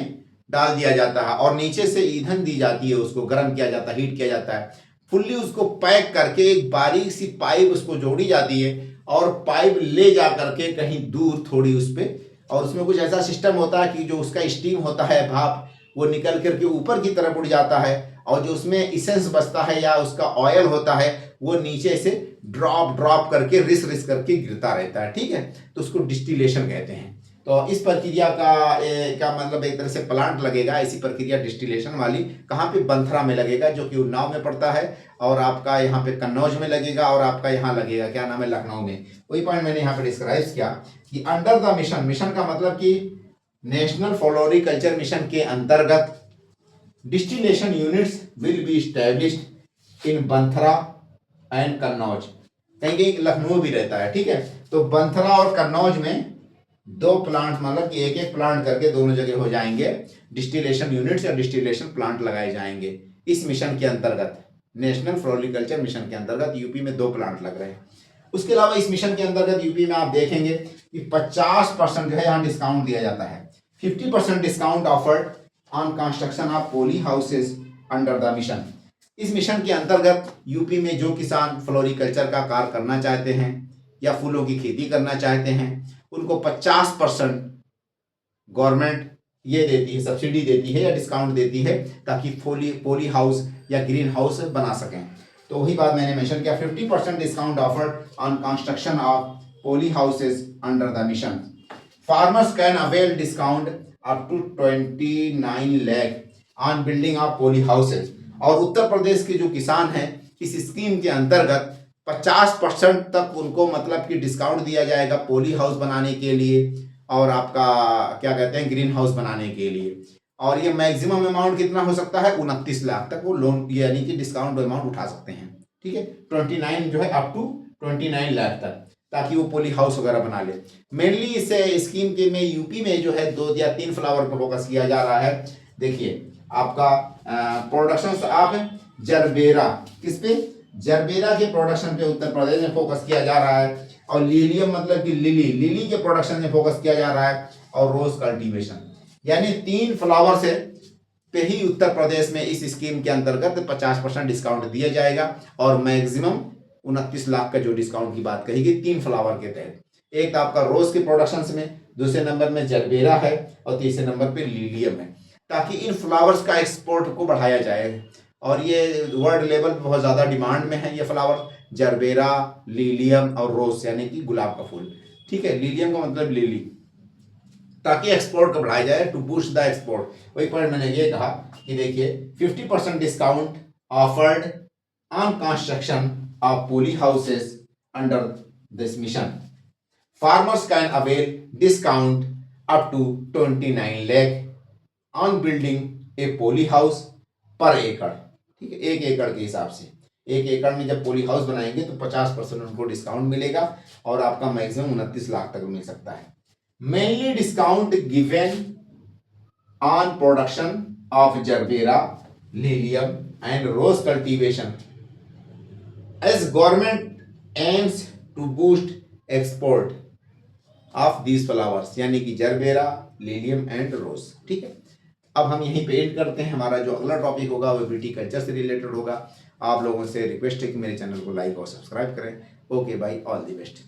डाल दिया जाता है और नीचे से ईंधन दी जाती है, उसको गर्म किया जाता है, हीट किया जाता है, फुल्ली उसको पैक करके एक बारीक सी पाइप उसको जोड़ी जाती है और पाइप ले जा करके कहीं दूर थोड़ी उस पर, और उसमें कुछ ऐसा सिस्टम होता है कि जो उसका स्टीम होता है, भाप, वो निकल करके ऊपर की तरफ उड़ जाता है और जो उसमें इसेंस बचता है या उसका ऑयल होता है वो नीचे से ड्रॉप करके रिस करके गिरता रहता है। ठीक है। तो उसको डिस्टिलेशन कहते हैं। तो इस प्रक्रिया का मतलब एक तरह से प्लांट लगेगा, ऐसी प्रक्रिया डिस्टिलेशन वाली कहाँ पे? बंथरा में लगेगा, जो कि उन्नाव में पड़ता है, और आपका यहाँ पे कन्नौज में लगेगा, और आपका यहाँ लगेगा क्या नाम है? लखनऊ में। वही पॉइंट मैंने यहाँ पे डिस्क्राइब किया कि अंडर द मिशन, मिशन का मतलब कि नेशनल फ्लोरिकल्चर मिशन के अंतर्गत distillation units will be established in Banthra and Kannauj. कहीं कहीं लखनऊ भी रहता है। ठीक है। तो बंथरा और कन्नौज में 2 प्लांट, मतलब कि एक प्लांट करके दोनों जगह हो जाएंगे, डिस्टिलेशन यूनिट्स या डिस्टिलेशन प्लांट लगाए जाएंगे इस मिशन के अंतर्गत। नेशनल फ्लोरिकल्चर मिशन के अंतर्गत यूपी में 2 प्लांट लग रहे हैं। उसके अलावा इस मिशन के अंतर्गत यूपी में आप देखेंगे कि 50% जो है यहाँ डिस्काउंट दिया जाता है। 50% discount offered on construction of poly houses under the mission. इस मिशन के अंतर्गत यूपी में जो किसान फ्लोरिकल्चर का कार्य करना चाहते हैं या फूलों की खेती करना चाहते हैं, उनको 50% गवर्नमेंट ये देती है, सब्सिडी देती है या डिस्काउंट देती है, ताकि पॉली हाउस या ग्रीन हाउस बना सकें। तो वही बात मैंने मेंशन किया, 50% discount offered on construction of poly houses under the mission. Farmers can avail discount up to 29 lakh on building of poly houses. और उत्तर प्रदेश के जो किसान हैं इस स्कीम के अंतर्गत 50% तक उनको मतलब कि डिस्काउंट दिया जाएगा पॉली हाउस बनाने के लिए और आपका क्या कहते हैं ग्रीन हाउस बनाने के लिए। और ये मैक्सिमम अमाउंट कितना हो सकता है, 29 लाख तक वो लोन यानी कि डिस्काउंट अमाउंट उठा सकते हैं। ठीक है, 29 जो है अप टू 29 लाख तक, ताकि वो पॉली हाउस वगैरह बना ले। मेनली इस स्कीम के में यूपी में जो है 2 या 3 फ्लावर पर फोकस किया जा रहा है। देखिए आपका प्रोडक्शन आप जरबेरा, किस पे, जरबेरा के प्रोडक्शन पे उत्तर प्रदेश में फोकस किया जा रहा है। और लिलियम मतलब कि लिली के प्रोडक्शन में फोकस किया जा रहा है। और रोज कल्टीवेशन, यानी 3 फ्लावर से पे ही उत्तर प्रदेश में इस स्कीम के अंतर्गत 50% डिस्काउंट दिया जाएगा। और मैक्सिमम 29 लाख का जो डिस्काउंट की बात कही गई 3 फ्लावर के तहत। एक तो आपका रोज के प्रोडक्शन में, दूसरे नंबर में जरबेरा है और तीसरे नंबर पे लिलियम है, ताकि इन फ्लावर्स का एक्सपोर्ट को बढ़ाया जाए। और ये वर्ल्ड लेवल पे बहुत ज़्यादा डिमांड में है ये फ्लावर, जरबेरा, लिलियम और रोज यानी कि गुलाब का फूल। ठीक है, लिलियम का मतलब लिली, ताकि एक्सपोर्ट को बढ़ाया जाए, टू बूस्ट द एक्सपोर्ट। वही पर मैंने ये कहा कि देखिए 50% discount offered on construction of poly houses under this mission. Farmers can avail discount up to 29 lakh on building a poly house per एकड़। ठीक है, 1 एकड़ के हिसाब से, 1 एकड़ में जब पॉली हाउस बनाएंगे तो 50% उनको डिस्काउंट मिलेगा और आपका मैक्सिमम 29 लाख तक मिल सकता है। Mainly discount given on production of gerbera, lilium and rose cultivation as government aims to boost export of these flowers, यानी कि जरबेरा, लिलियम एंड रोज। ठीक है, अब हम यहीं पे एंड करते हैं। हमारा जो अगला टॉपिक होगा वो विटीकल्चर से रिलेटेड होगा। आप लोगों से रिक्वेस्ट है कि मेरे चैनल को लाइक और सब्सक्राइब करें। Okay bye, all the best.